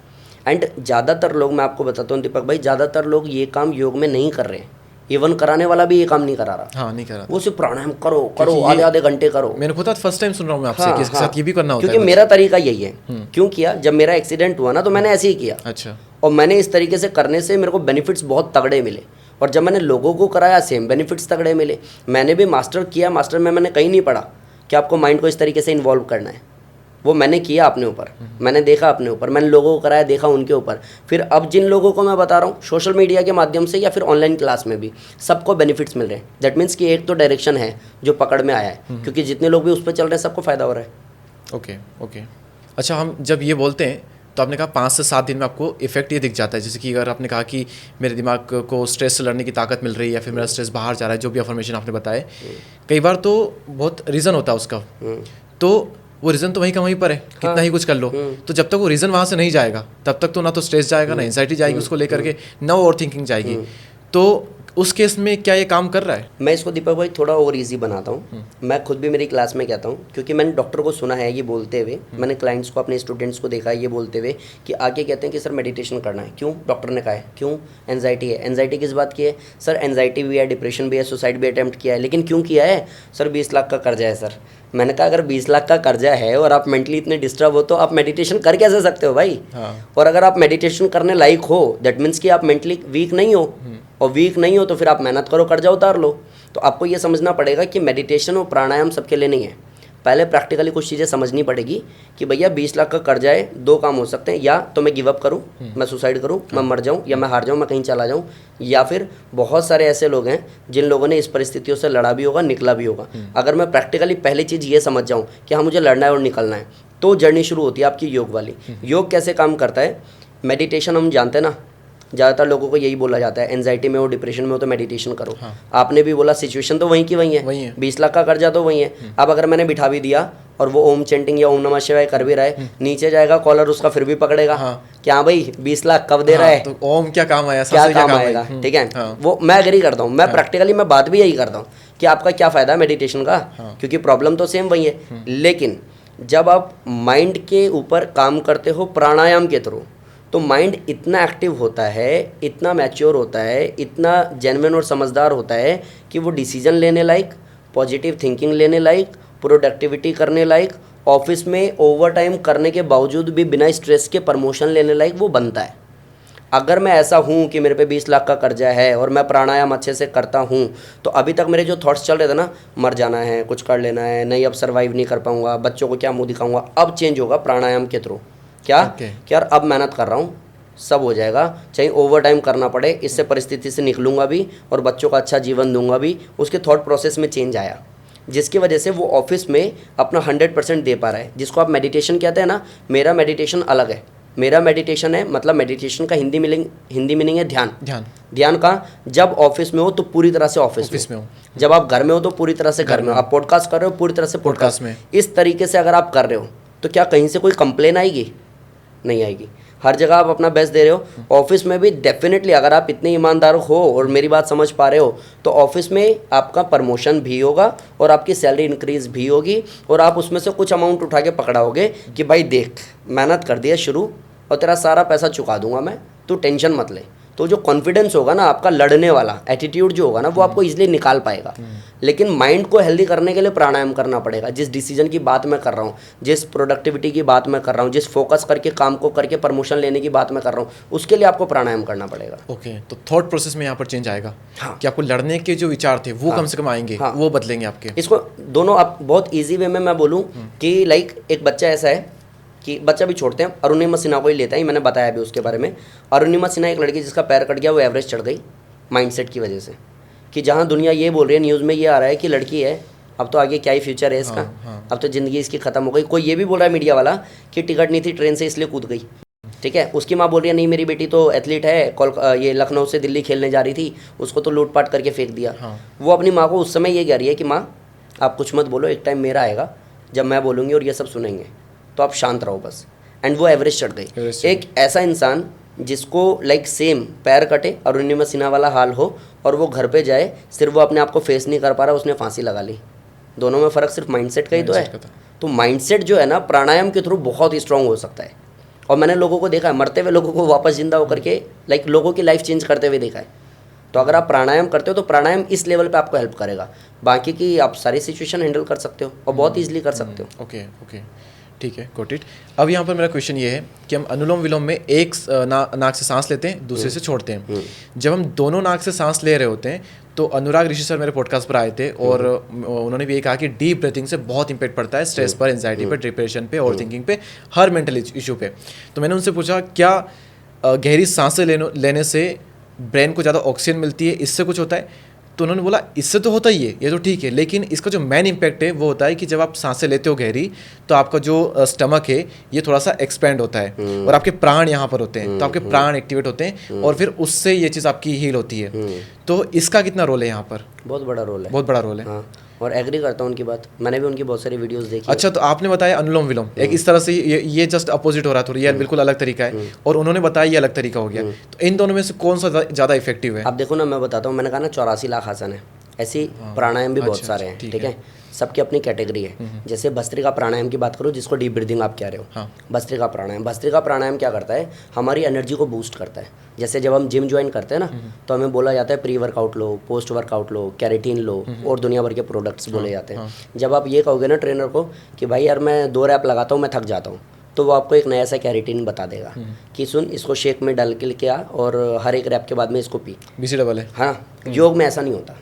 [SPEAKER 1] एंड ज़्यादातर लोग, मैं आपको बताता हूँ दीपक भाई, ज़्यादातर लोग ये काम योग में नहीं कर रहे हैं। इवन कराने वाला भी ये काम नहीं करा रहा।
[SPEAKER 2] हाँ, नहीं करा।
[SPEAKER 1] वो सिर्फ प्राणायाम करो करो, आधे आधे घंटे करो।
[SPEAKER 2] मैंने खुद फर्स्ट टाइम सुन रहा हूँ मैं आपसे
[SPEAKER 1] हाँ,
[SPEAKER 2] कि इसके
[SPEAKER 1] हाँ,
[SPEAKER 2] साथ ये भी करना होता है।
[SPEAKER 1] क्योंकि मेरा तरीका यही है। क्यों किया, जब मेरा एक्सीडेंट हुआ ना तो मैंने ऐसे ही किया।
[SPEAKER 2] अच्छा।
[SPEAKER 1] और मैंने इस तरीके से करने से मेरे को बेनिफिट्स बहुत तगड़े मिले, और जब मैंने लोगों को कराया सेम बेनिफिट्स तगड़े मिले। मैंने भी मास्टर किया, मास्टर में मैंने कहीं नहीं पढ़ा कि आपको माइंड को इस तरीके से इन्वॉल्व करना है। वो मैंने किया अपने ऊपर, मैंने देखा अपने ऊपर, मैंने लोगों को कराया, देखा उनके ऊपर। फिर अब जिन लोगों को मैं बता रहा हूँ सोशल मीडिया के माध्यम से या फिर ऑनलाइन क्लास में भी, सबको बेनिफिट्स मिल रहे हैं। दैट मीन्स कि एक तो डायरेक्शन है जो पकड़ में आया है, क्योंकि जितने लोग भी उस पर चल रहे हैं सबको फ़ायदा हो रहा है।
[SPEAKER 2] Okay okay. अच्छा, हम जब ये बोलते हैं तो आपने कहा 5 से 7 दिन में आपको इफेक्ट ये दिख जाता है। जैसे कि अगर आपने कहा कि मेरे दिमाग को स्ट्रेस से लड़ने की ताकत मिल रही है, या फिर मेरा स्ट्रेस बाहर जा रहा है, जो भी अफर्मेशन आपने बताए, कई बार तो बहुत रीज़न होता है उसका, तो वो रीज़न तो वहीं का वहीं पर है, कितना ही कुछ कर लो। तो जब तक वो रीज़न वहाँ से नहीं जाएगा तब तक तो ना तो स्ट्रेस जाएगा, ना एंजाइटी जाएगी उसको लेकर के, ना ओवर थिंकिंग जाएगी। तो उस केस में क्या ये काम कर रहा है?
[SPEAKER 1] मैं इसको दीपक भाई थोड़ा और इजी बनाता हूँ। मैं खुद भी मेरी क्लास में कहता हूँ, क्योंकि मैंने डॉक्टर को सुना है ये बोलते हुए, मैंने क्लाइंट्स को, अपने स्टूडेंट्स को देखा है ये बोलते हुए कि आके कहते हैं कि सर मेडिटेशन करना है। क्यों? डॉक्टर ने कहा है। क्यों? एंजाइटी है। एंजाइटी किस बात की है? सर एंजाइटी भी है, डिप्रेशन भी है, सुसाइड भी अटैम्प्ट किया है। लेकिन क्यों किया है? सर 20 लाख का कर्जा है सर। मैंने कहा अगर 20 लाख का कर्जा है और आप मेंटली इतने डिस्टर्ब हो तो आप मेडिटेशन कर कैसे सकते हो भाई? और अगर आप मेडिटेशन करने लायक हो दैट मीन्स कि आप मेंटली वीक नहीं हो, और वीक नहीं हो तो फिर आप मेहनत करो, कर्जा उतार लो। तो आपको ये समझना पड़ेगा कि मेडिटेशन और प्राणायाम सबके लिए नहीं है। पहले प्रैक्टिकली कुछ चीज़ें समझनी पड़ेगी कि भैया 20 लाख का कर्जा है, 2 काम हो सकते हैं, या तो मैं गिव अप करूं, मैं सुसाइड करूं, मैं मर जाऊं, या मैं हार जाऊं, मैं कहीं चला जाऊं। या फिर बहुत सारे ऐसे लोग हैं जिन लोगों ने इस परिस्थितियों से लड़ा भी होगा, निकला भी होगा। अगर मैं प्रैक्टिकली पहली चीज़ ये समझ जाऊँ कि हाँ मुझे लड़ना है और निकलना है, तो जर्नी शुरू होती है आपकी योग वाली। योग कैसे काम करता है? मेडिटेशन हम जानते हैं ना, ज़्यादातर लोगों को यही बोला जाता है, एंजाइटी में हो, डिप्रेशन में हो तो मेडिटेशन करो। आपने भी बोला सिचुएशन तो वहीं की वहीं है, 20 लाख का कर्जा तो वहीं है। अब अगर मैंने बिठा भी दिया और वो ओम चेंटिंग या ओम नमः शिवाय कर भी रहा है, नीचे जाएगा कॉलर उसका फिर भी पकड़ेगा कि हाँ भाई 20 लाख कब दे रहा है,
[SPEAKER 2] तो ओम क्या काम आया,
[SPEAKER 1] क्या काम आएगा। ठीक है, वो मैं एग्री करता हूँ। मैं प्रैक्टिकली मैं बात भी यही करता हूँ कि आपका क्या फ़ायदा है मेडिटेशन का, क्योंकि प्रॉब्लम तो सेम वही है। लेकिन जब आप माइंड के ऊपर काम करते हो प्राणायाम के थ्रू, तो माइंड इतना एक्टिव होता है, इतना मैच्योर होता है, इतना जेन्युइन और समझदार होता है कि वो डिसीजन लेने लायक, पॉजिटिव थिंकिंग लेने लायक, प्रोडक्टिविटी करने लायक, ऑफिस में ओवर टाइम करने के बावजूद भी बिना स्ट्रेस के प्रमोशन लेने लायक वो बनता है। अगर मैं ऐसा हूँ कि मेरे पे 20 लाख का कर्जा है और मैं प्राणायाम अच्छे से करता हूँ, तो अभी तक मेरे जो थॉट्स चल रहे थे ना, मर जाना है, कुछ कर लेना है, नहीं अब सर्वाइव नहीं कर पाऊँगा, बच्चों को क्या मुँह दिखाऊँगा, अब चेंज होगा प्राणायाम के थ्रू। क्या कि यार अब मेहनत कर रहा हूँ, सब हो जाएगा, चाहे ओवर टाइम करना पड़े, इससे परिस्थिति से निकलूंगा भी और बच्चों का अच्छा जीवन दूंगा भी। उसके थॉट प्रोसेस में चेंज आया, जिसकी वजह से वो ऑफिस में अपना 100% दे पा रहा है। जिसको आप मेडिटेशन कहते हैं ना, मेरा मेडिटेशन अलग है। मेरा मेडिटेशन है, मतलब मेडिटेशन का हिंदी मीनिंग है ध्यान। ध्यान का जब ऑफिस में हो तो पूरी तरह से ऑफिस में हो, जब आप घर में हो तो पूरी तरह से घर में हो, आप पॉडकास्ट कर रहे हो पूरी तरह से पॉडकास्ट में। इस तरीके से अगर आप कर रहे हो तो क्या कहीं से कोई कंप्लेन आएगी? नहीं आएगी। हर जगह आप अपना बेस्ट दे रहे हो। ऑफिस में भी डेफिनेटली अगर आप इतने ईमानदार हो और मेरी बात समझ पा रहे हो तो ऑफिस में आपका प्रमोशन भी होगा और आपकी सैलरी इंक्रीज भी होगी, और आप उसमें से कुछ अमाउंट उठा के पकड़ाओगे कि भाई देख मेहनत कर दिया शुरू और तेरा सारा पैसा चुका दूंगा मैं, तू टेंशन मत ले। तो जो कॉन्फिडेंस होगा ना आपका, लड़ने वाला एटीट्यूड जो होगा ना, वो आपको इजीली निकाल पाएगा। लेकिन माइंड को हेल्दी करने के लिए प्राणायाम करना पड़ेगा। जिस डिसीजन की बात मैं कर रहा हूँ, जिस प्रोडक्टिविटी की बात मैं कर रहा हूँ, जिस फोकस करके काम को करके प्रमोशन लेने की बात मैं कर रहा हूँ, उसके लिए आपको प्राणायाम करना पड़ेगा।
[SPEAKER 2] ओके, तो थॉट प्रोसेस में यहाँ पर चेंज आएगा। हाँ। कि आपको लड़ने के जो विचार थे वो कम से कम आएंगे। हाँ। वो बदलेंगे आपके।
[SPEAKER 1] इसको दोनों आप बहुत ईजी वे में मैं बोलूँ कि लाइक एक बच्चा ऐसा है कि बच्चा भी छोड़ते हैं, अरुणिमा सिन्हा को ही लेता है, मैंने बताया भी उसके बारे में। अरुणिमा सिन्हा एक लड़की जिसका पैर कट गया, वो एवरेज चढ़ गई माइंडसेट की वजह से। कि जहाँ दुनिया ये बोल रही है, न्यूज़ में ये आ रहा है कि लड़की है, अब तो आगे क्या ही फ्यूचर है इसका। अब तो ज़िंदगी इसकी ख़त्म हो गई। कोई ये भी बोल रहा है मीडिया वाला कि टिकट नहीं थी ट्रेन से इसलिए कूद गई। ठीक है, उसकी माँ बोल रही है नहीं मेरी बेटी तो एथलीट है, ये लखनऊ से दिल्ली खेलने जा रही थी, उसको तो लूटपाट करके फेंक दिया। वो अपनी माँ को उस समय ये कह रही है कि माँ आप कुछ मत बोलो, एक टाइम मेरा आएगा जब मैं बोलूँगी और ये सब सुनेंगे, तो आप शांत रहो बस। एंड वो एवरेज चढ़ गई। एक ऐसा इंसान जिसको लाइक सेम पैर कटे, अरुणिमा सिन्हा वाला हाल हो, और वो घर पे जाए, सिर्फ वो अपने आप को फेस नहीं कर पा रहा, उसने फांसी लगा ली। दोनों में फ़र्क सिर्फ माइंडसेट का ही तो है।
[SPEAKER 2] Mindset का था।
[SPEAKER 1] तो माइंडसेट जो है ना प्राणायाम के थ्रू बहुत ही स्ट्रांग हो सकता है। और मैंने लोगों को देखा है मरते हुए लोगों को वापस जिंदा होकर के लाइक लोगों की लाइफ चेंज करते हुए देखा है। तो अगर आप प्राणायाम करते हो तो प्राणायाम इस लेवल पे आपको हेल्प करेगा, बाकी की आप सारी सिचुएशन हैंडल कर सकते हो और बहुत ईजिली कर सकते हो।
[SPEAKER 2] ओके ओके, ठीक है, गॉट इट। अब यहाँ पर मेरा क्वेश्चन ये है कि हम अनुलोम विलोम में एक नाक से सांस लेते हैं, दूसरे से छोड़ते हैं। जब हम दोनों नाक से सांस ले रहे होते हैं तो अनुराग ऋषि सर मेरे पॉडकास्ट पर आए थे और उन्होंने भी ये कहा कि डीप ब्रीथिंग से बहुत इंपैक्ट पड़ता है स्ट्रेस पर, एंजाइटी पर, डिप्रेशन पे, ओवर थिंकिंग पे, हर मेंटल इशू पे। तो मैंने उनसे पूछा क्या गहरी सांसें लेने से ब्रेन को ज़्यादा ऑक्सीजन मिलती है, इससे कुछ होता है? तो उन्होंने बोला इससे तो होता ही है, ये तो ठीक है, लेकिन इसका जो मेन इम्पैक्ट है वो होता है कि जब आप सांसें लेते हो गहरी तो आपका जो स्टमक है ये थोड़ा सा एक्सपेंड होता है और आपके प्राण यहाँ पर होते हैं, तो आपके प्राण एक्टिवेट होते हैं और फिर उससे ये चीज़ आपकी हील होती है। तो इसका कितना रोल है यहाँ पर?
[SPEAKER 1] बहुत बड़ा रोल है,
[SPEAKER 2] बहुत बड़ा रोल है।
[SPEAKER 1] हाँ, और एग्री करता हूँ उनकी बात, मैंने भी उनकी बहुत सारी वीडियोस देखी।
[SPEAKER 2] अच्छा, तो आपने बताया अनुलोम विलोम एक इस तरह से ये जस्ट अपोजिट हो रहा था, ये बिल्कुल अलग तरीका है, और उन्होंने बताया ये अलग तरीका हो गया। तो इन दोनों में से कौन सा ज़्यादा इफेक्टिव है?
[SPEAKER 1] आप देखो ना, मैं बताता हूँ, मैंने कहा ना 84 लाख आसन है, ऐसी प्राणायाम भी बहुत
[SPEAKER 2] अच्छा,
[SPEAKER 1] सारे हैं,
[SPEAKER 2] ठीक
[SPEAKER 1] ठीक है, सबकी अपनी कैटेगरी है। जैसे भस्त्रिका प्राणायाम की बात करूँ, जिसको डीप ब्रीदिंग आप कह रहे हो,
[SPEAKER 2] हाँ।
[SPEAKER 1] भस्त्रिका प्राणायाम क्या करता है, हमारी एनर्जी को बूस्ट करता है। जैसे जब हम जिम ज्वाइन करते हैं ना, तो हमें बोला जाता है प्री वर्कआउट लो, पोस्ट वर्कआउट लो, कैरेटीन लो, और दुनिया भर के प्रोडक्ट्स बोले जाते हैं। जब आप ये कहोगे ना ट्रेनर को कि भाई यार मैं 2 रैप लगाता हूँ, मैं थक जाता हूँ, तो वो आपको एक नया सा कैरेटीन बता देगा कि सुन, इसको शेक में डाल के लेके आ और हर एक रैप के बाद में इसको पी।
[SPEAKER 2] BC डबल है।
[SPEAKER 1] हाँ, योग में ऐसा नहीं होता।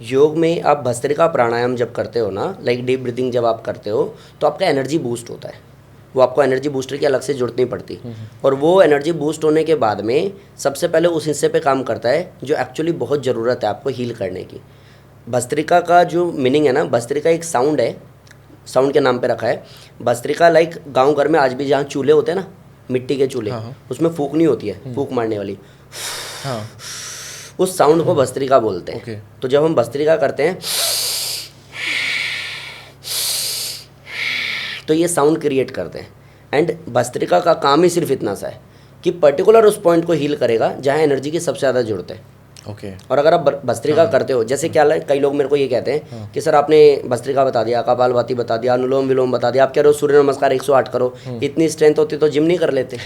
[SPEAKER 1] योग में आप भस्त्रिका प्राणायाम जब करते हो ना, लाइक डीप ब्रीदिंग जब आप करते हो, तो आपका एनर्जी बूस्ट होता है। वो आपको एनर्जी बूस्टर की अलग से जरूरत नहीं पड़ती, और वो एनर्जी बूस्ट होने के बाद में सबसे पहले उस हिस्से पे काम करता है जो एक्चुअली बहुत ज़रूरत है आपको हील करने की। भस्त्रिका का जो मीनिंग है ना, भस्त्रिका एक साउंड है, साउंड के नाम पे रखा है। भस्त्रिका लाइक गांव घर में आज भी जहाँ चूल्हे होते हैं ना, मिट्टी के चूल्हे, उसमें फूंक नहीं होती है, फूंक मारने वाली,
[SPEAKER 2] हाँ,
[SPEAKER 1] उस साउंड को भस्त्रिका बोलते हैं।
[SPEAKER 2] Okay.
[SPEAKER 1] तो जब हम भस्त्रिका करते हैं तो ये साउंड क्रिएट करते हैं, एंड भस्त्रिका का काम ही सिर्फ इतना सा है कि पर्टिकुलर उस पॉइंट को हील करेगा जहाँ एनर्जी की सबसे ज़्यादा जरूरत है।
[SPEAKER 2] ओके।
[SPEAKER 1] और अगर आप भस्त्रिका करते हो, जैसे क्या कई लोग मेरे को ये कहते हैं कि सर आपने भस्त्रिका बता दिया, कपालभाति बता दिया, अनुलोम विलोम बता दिया, आप कह रहे हो सूर्य नमस्कार 108 करो, इतनी स्ट्रेंथ होती तो जिम नहीं कर लेते।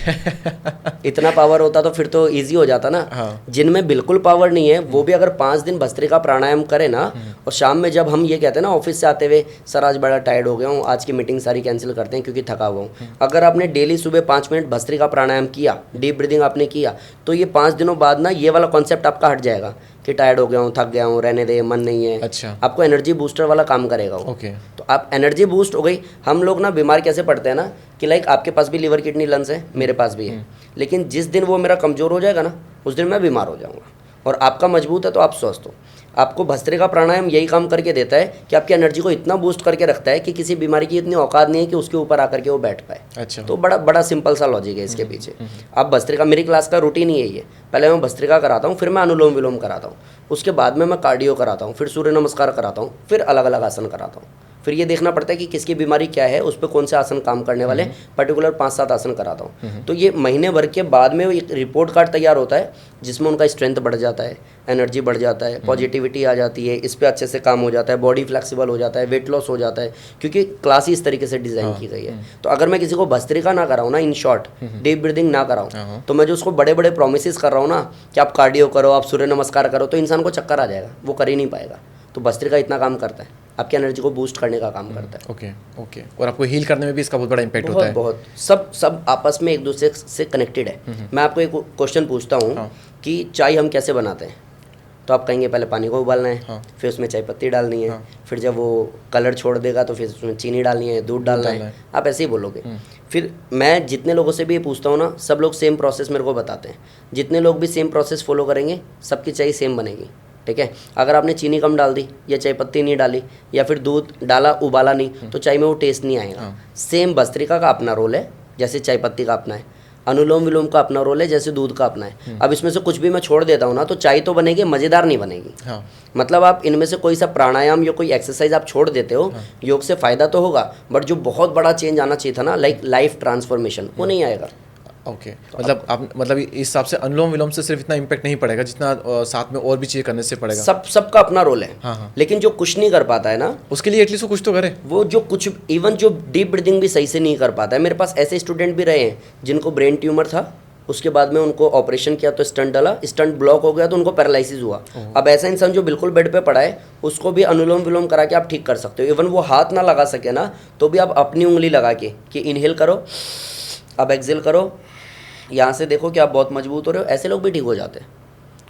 [SPEAKER 1] इतना पावर होता तो फिर तो इजी हो जाता ना। जिनमें बिल्कुल पावर नहीं है वो भी अगर 5 दिन भस्त्रिका प्राणायाम करे ना, और शाम में जब हम ये कहते हैं ना ऑफिस से आते हुए, सर आज बड़ा टायर्ड हो गया हूँ, आज की मीटिंग सारी कैंसिल करते हैं क्योंकि थका हुआ हूँ, अगर आपने डेली सुबह 5 मिनट भस्त्रिका प्राणायाम किया, डीप ब्रीदिंग आपने किया, तो ये 5 दिनों बाद ना ये वाला कॉन्सेप्ट आपका हट जाएगा कि टायर्ड हो गया हूँ, थक गया हूँ, रहने दे, मन नहीं है।
[SPEAKER 2] अच्छा।
[SPEAKER 1] आपको एनर्जी बूस्टर वाला काम करेगा वो।
[SPEAKER 2] ओके।
[SPEAKER 1] तो आप एनर्जी बूस्ट हो गई। हम लोग ना बीमार कैसे पड़ते हैं ना कि लाइक आपके पास भी लीवर किडनी लंग्स है, मेरे पास भी है, लेकिन जिस दिन वो मेरा कमज़ोर हो जाएगा ना, उस दिन मैं बीमार हो जाऊँगा, और आपका मजबूत है तो आप स्वस्थ हो। आपको भस्त्रिका प्राणायाम यही काम करके देता है कि आपकी एनर्जी को इतना बूस्ट करके रखता है कि किसी बीमारी की इतनी औकात नहीं है कि उसके ऊपर आकर के वो बैठ पाए।
[SPEAKER 2] अच्छा।
[SPEAKER 1] तो बड़ा सिंपल सा लॉजिक है इसके पीछे। आप भस्त्रिका, मेरी क्लास का रूटीन ही यही है, पहले मैं भस्त्रिका कराता हूँ, फिर मैं अनुलोम विलोम कराता हूँ, उसके बाद में मैं कार्डियो कराता हूँ, फिर सूर्य नमस्कार कराता हूँ, फिर अलग अलग आसन कराता हूँ। फिर ये देखना पड़ता है कि किसकी बीमारी क्या है, उस पर कौन से आसन काम करने वाले, पर्टिकुलर 5-7 आसन कराता हूँ। तो ये महीने भर के बाद में एक रिपोर्ट कार्ड तैयार होता है जिसमें उनका स्ट्रेंथ बढ़ जाता है, एनर्जी बढ़ जाता है, पॉजिटिविटी आ जाती है, इस पर अच्छे से काम हो जाता है, बॉडी फ्लेक्सिबल हो जाता है, वेट लॉस हो जाता है, क्योंकि क्लास ही इस तरीके से डिज़ाइन की गई है। तो अगर मैं किसी को भस्त्रिका ना कराऊँ ना, इन शॉर्ट डीप ब्रीदिंग ना कराऊँ, तो मैं जो उसको बड़े बड़े प्रोमिस कर रहा हूँ ना कि आप कार्डियो करो, आप सूर्य नमस्कार करो, तो इंसान को चक्कर आ जाएगा, वो कर ही नहीं पाएगा। तो भस्त्रिका इतना काम करता है, आपकी एनर्जी को बूस्ट करने का काम करता है।
[SPEAKER 2] Okay okay. और आपको हील करने में भी इसका बहुत बड़ा इम्पैक्ट होता है।
[SPEAKER 1] बहुत सब आपस में एक दूसरे से कनेक्टेड है। मैं आपको एक क्वेश्चन पूछता हूँ कि चाय हम कैसे बनाते हैं, तो आप कहेंगे पहले पानी को उबालना है, फिर उसमें चाय पत्ती डालनी है, फिर जब वो कलर छोड़ देगा तो फिर उसमें चीनी डालनी है, दूध डालना है, आप ऐसे ही बोलोगे। फिर मैं जितने लोगों से भी ये पूछता हूँ ना, सब लोग सेम प्रोसेस मेरे को बताते हैं। जितने लोग भी सेम प्रोसेस फॉलो करेंगे, सबकी चाय सेम बनेगी, ठीक है। अगर आपने चीनी कम डाल दी, या चाय पत्ती नहीं डाली, या फिर दूध डाला उबाला नहीं, तो चाय में वो टेस्ट नहीं आएगा। सेम भस्त्रिका का अपना रोल है, जैसे चाय पत्ती का अपना है, अनुलोम विलोम का अपना रोल है, जैसे दूध का अपना है। अब इसमें से कुछ भी मैं छोड़ देता हूँ ना, तो चाय तो बनेगी, मज़ेदार नहीं बनेगी। मतलब आप इनमें से कोई सा प्राणायाम या कोई एक्सरसाइज आप छोड़ देते हो, योग से फ़ायदा तो होगा, बट जो बहुत बड़ा चेंज आना चाहिए था ना, लाइक लाइफ ट्रांसफॉर्मेशन, वो नहीं आएगा।
[SPEAKER 2] ओके, मतलब आप मतलब इस हिसाब से अनुलोम विलोम से सिर्फ इतना इम्पैक्ट नहीं पड़ेगा जितना साथ में और भी चीज़ें करने से पड़ेगा।
[SPEAKER 1] सबका अपना रोल है।
[SPEAKER 2] हाँ।
[SPEAKER 1] लेकिन जो कुछ नहीं कर पाता है ना,
[SPEAKER 2] उसके लिए एटलीस्ट वो कुछ तो करे।
[SPEAKER 1] वो जो कुछ इवन जो डीप ब्रीदिंग भी सही से नहीं कर पाता है। मेरे पास ऐसे स्टूडेंट भी रहे हैं जिनको ब्रेन ट्यूमर था, उसके बाद में उनको ऑपरेशन किया तो स्टंट डाला, स्टंट ब्लॉक हो गया तो उनको पैरालिसिस हुआ। अब ऐसा इंसान जो बिल्कुल बेड पे पड़ा है, उसको भी अनुलोम विलोम करा के आप ठीक कर सकते हो। इवन वो हाथ ना लगा सके ना, तो भी आप अपनी उंगली लगा के कि इनहेल करो, अब एक्सेल करो, यहाँ से देखो कि आप बहुत मजबूत हो रहे हो, ऐसे लोग भी ठीक हो जाते हैं।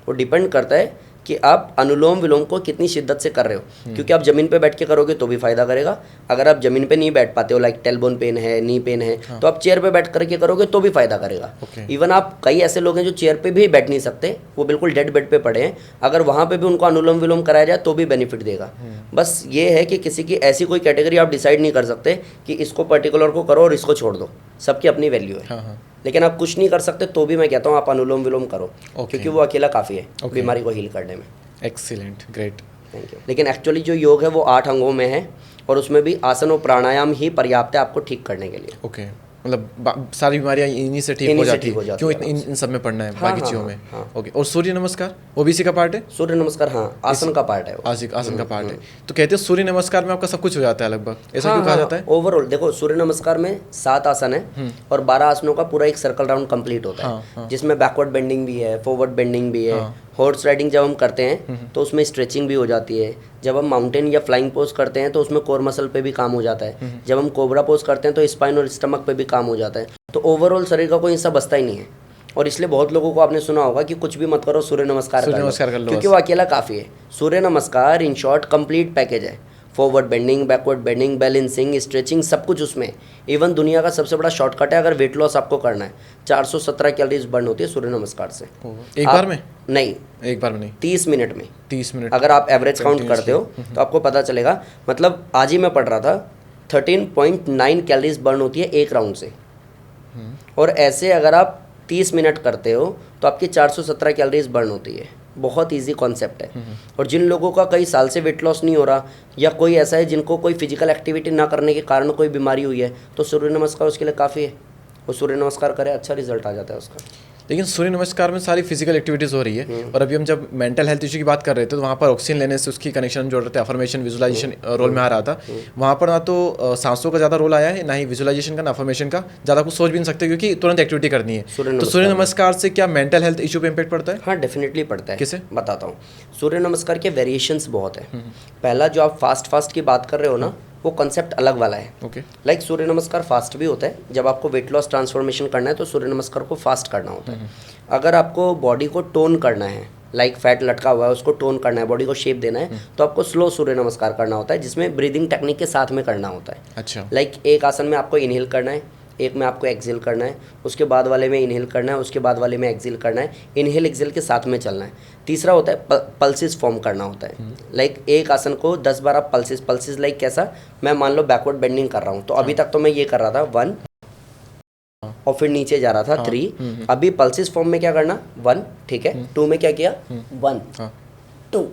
[SPEAKER 1] वो डिपेंड करता है कि आप अनुलोम विलोम को कितनी शिद्दत से कर रहे हो। क्योंकि आप ज़मीन पे बैठ के करोगे तो भी फ़ायदा करेगा। अगर आप ज़मीन पे नहीं बैठ पाते हो, लाइक टेलबोन पेन है, नी पेन है, तो आप चेयर पे बैठ करके करोगे तो भी फ़ायदा करेगा। इवन आप कई ऐसे लोग हैं जो चेयर पे भी बैठ नहीं सकते, वो बिल्कुल डेड बेड पे पड़े हैं, अगर वहाँ पे भी उनको अनुलोम विलोम कराया जाए तो भी बेनिफिट देगा। बस ये है कि किसी की ऐसी कोई कैटेगरी आप डिसाइड नहीं कर सकते कि इसको पर्टिकुलर को करो और इसको छोड़ दो, सबकी अपनी वैल्यू है। लेकिन आप कुछ नहीं कर सकते तो भी मैं कहता हूँ आप अनुलोम विलोम करो, क्योंकि वो अकेला काफ़ी है बीमारी को हील करने में।
[SPEAKER 2] Excellent, great,
[SPEAKER 1] thank you. लेकिन एक्चुअली जो योग है वो 8 अंगों में है और उसमें भी आसन और प्राणायाम ही पर्याप्त है आपको ठीक करने के लिए।
[SPEAKER 2] ओके, मतलब सारी बीमारियां इन्हीं से ठीक हो जाती है, क्यों इन सब में पढ़ना है बाकी चीज़ों में। ओके, और सूर्य नमस्कार वो भी इसी का पार्ट है?
[SPEAKER 1] सूर्य नमस्कार हाँ, आसन का पार्ट है वो।
[SPEAKER 2] आसन का पार्ट है। तो कहते हैं सूर्य नमस्कार में आपका सब कुछ हो जाता है लगभग, ऐसा क्यों कहा जाता है?
[SPEAKER 1] ओवरऑल देखो, सूर्य नमस्कार में 7 आसन है और 12 आसनों का पूरा एक सर्कल राउंड कंप्लीट होता है, जिसमें बैकवर्ड बेंडिंग भी है, फॉरवर्ड बेंडिंग भी है। हॉर्स राइडिंग जब हम करते हैं तो उसमें स्ट्रेचिंग भी हो जाती है। जब हम माउंटेन या फ्लाइंग पोज करते हैं तो उसमें कोर मसल पे भी काम हो जाता है। जब हम कोबरा पोज करते हैं तो स्पाइन और स्टमक पे भी काम हो जाता है। तो ओवरऑल शरीर का कोई हिस्सा बचता ही नहीं है। और इसलिए बहुत लोगों को आपने सुना होगा कि कुछ भी मत करो, सूर्य नमस्कार कर लो, क्योंकि वो अकेला काफ़ी है। सूर्य नमस्कार इन शॉर्ट कंप्लीट पैकेज है। Forward bending, backward bending, balancing, stretching, सब कुछ उसमें। इवन दुनिया का सबसे बड़ा शॉर्टकट है अगर वेट लॉस आपको करना है। 417 कैलोरीज बर्न होती है सूर्य नमस्कार से।
[SPEAKER 2] एक बार में?
[SPEAKER 1] नहीं,
[SPEAKER 2] एक बार में नहीं,
[SPEAKER 1] 30 मिनट में।
[SPEAKER 2] 30 मिनट
[SPEAKER 1] अगर आप एवरेज काउंट करते हो तो आपको पता चलेगा। मतलब आज ही मैं पढ़ रहा था 13.9 कैलोरीज बर्न होती है एक राउंड से। और ऐसे अगर आप 30 मिनट करते हो तो आपकी 417 कैलोरीज बर्न होती है। बहुत इजी कॉन्सेप्ट है। और जिन लोगों का कई साल से वेट लॉस नहीं हो रहा, या कोई ऐसा है जिनको कोई फिजिकल एक्टिविटी ना करने के कारण कोई बीमारी हुई है, तो सूर्य नमस्कार उसके लिए काफ़ी है। वो सूर्य नमस्कार करे, अच्छा रिजल्ट आ जाता है उसका।
[SPEAKER 2] लेकिन सूर्य नमस्कार में सारी फिजिकल एक्टिविटीज़ हो रही है। और अभी हम जब मेंटल हेल्थ इशू की बात कर रहे थे तो वहाँ पर ऑक्सीजन लेने से उसकी कनेक्शन जोड़ रहे थे, अफर्मेशन विजुलाइजेशन रोल में आ रहा था। वहाँ पर ना तो सांसों का ज़्यादा रोल आया है, ना ही विजुलाइजेशन का, ना अफर्मेशन का। ज़्यादा कुछ सोच भी नहीं सकते क्योंकि तुरंत एक्टिविटी करनी है। तो सूर्य नमस्कार से क्या मेंटल हेल्थ इशू पे इम्पैक्ट पड़ता है?
[SPEAKER 1] हाँ, डेफिनेटली पड़ता है।
[SPEAKER 2] कैसे?
[SPEAKER 1] बताता हूँ। सूर्य नमस्कार के वेरिएशंस बहुत है। पहला जो आप फास्ट की बात कर रहे हो ना, वो कंसेप्ट अलग वाला है।
[SPEAKER 2] ओके,
[SPEAKER 1] लाइक सूर्य नमस्कार फास्ट भी होता है। जब आपको वेट लॉस ट्रांसफॉर्मेशन करना है तो सूर्य नमस्कार को फास्ट करना होता है। अगर आपको बॉडी को टोन करना है, लाइक फैट लटका हुआ है उसको टोन करना है, बॉडी को शेप देना है, तो आपको स्लो सूर्य नमस्कार करना होता है, जिसमें ब्रीदिंग टेक्निक के साथ में करना होता है।
[SPEAKER 2] अच्छा,
[SPEAKER 1] लाइक एक आसन में आपको इनहेल करना है, एक में आपको एक्सेल करना है, उसके बाद वाले में इनहेल करना है, उसके बाद वाले में एक्सेल करना है। इनहेल एक्सेल के साथ में चलना है। तीसरा होता है पल्सेस फॉर्म करना होता है। लाइक एक आसन को 10-12 पल्सेस लाइक कैसा, मैं मान लो बैकवर्ड बेंडिंग कर रहा हूँ तो अभी तक तो मैं ये कर रहा था 1 और फिर नीचे जा रहा था 3। अभी पल्सेस फॉर्म में क्या करना, 1, ठीक है, 2 में क्या किया, 1 2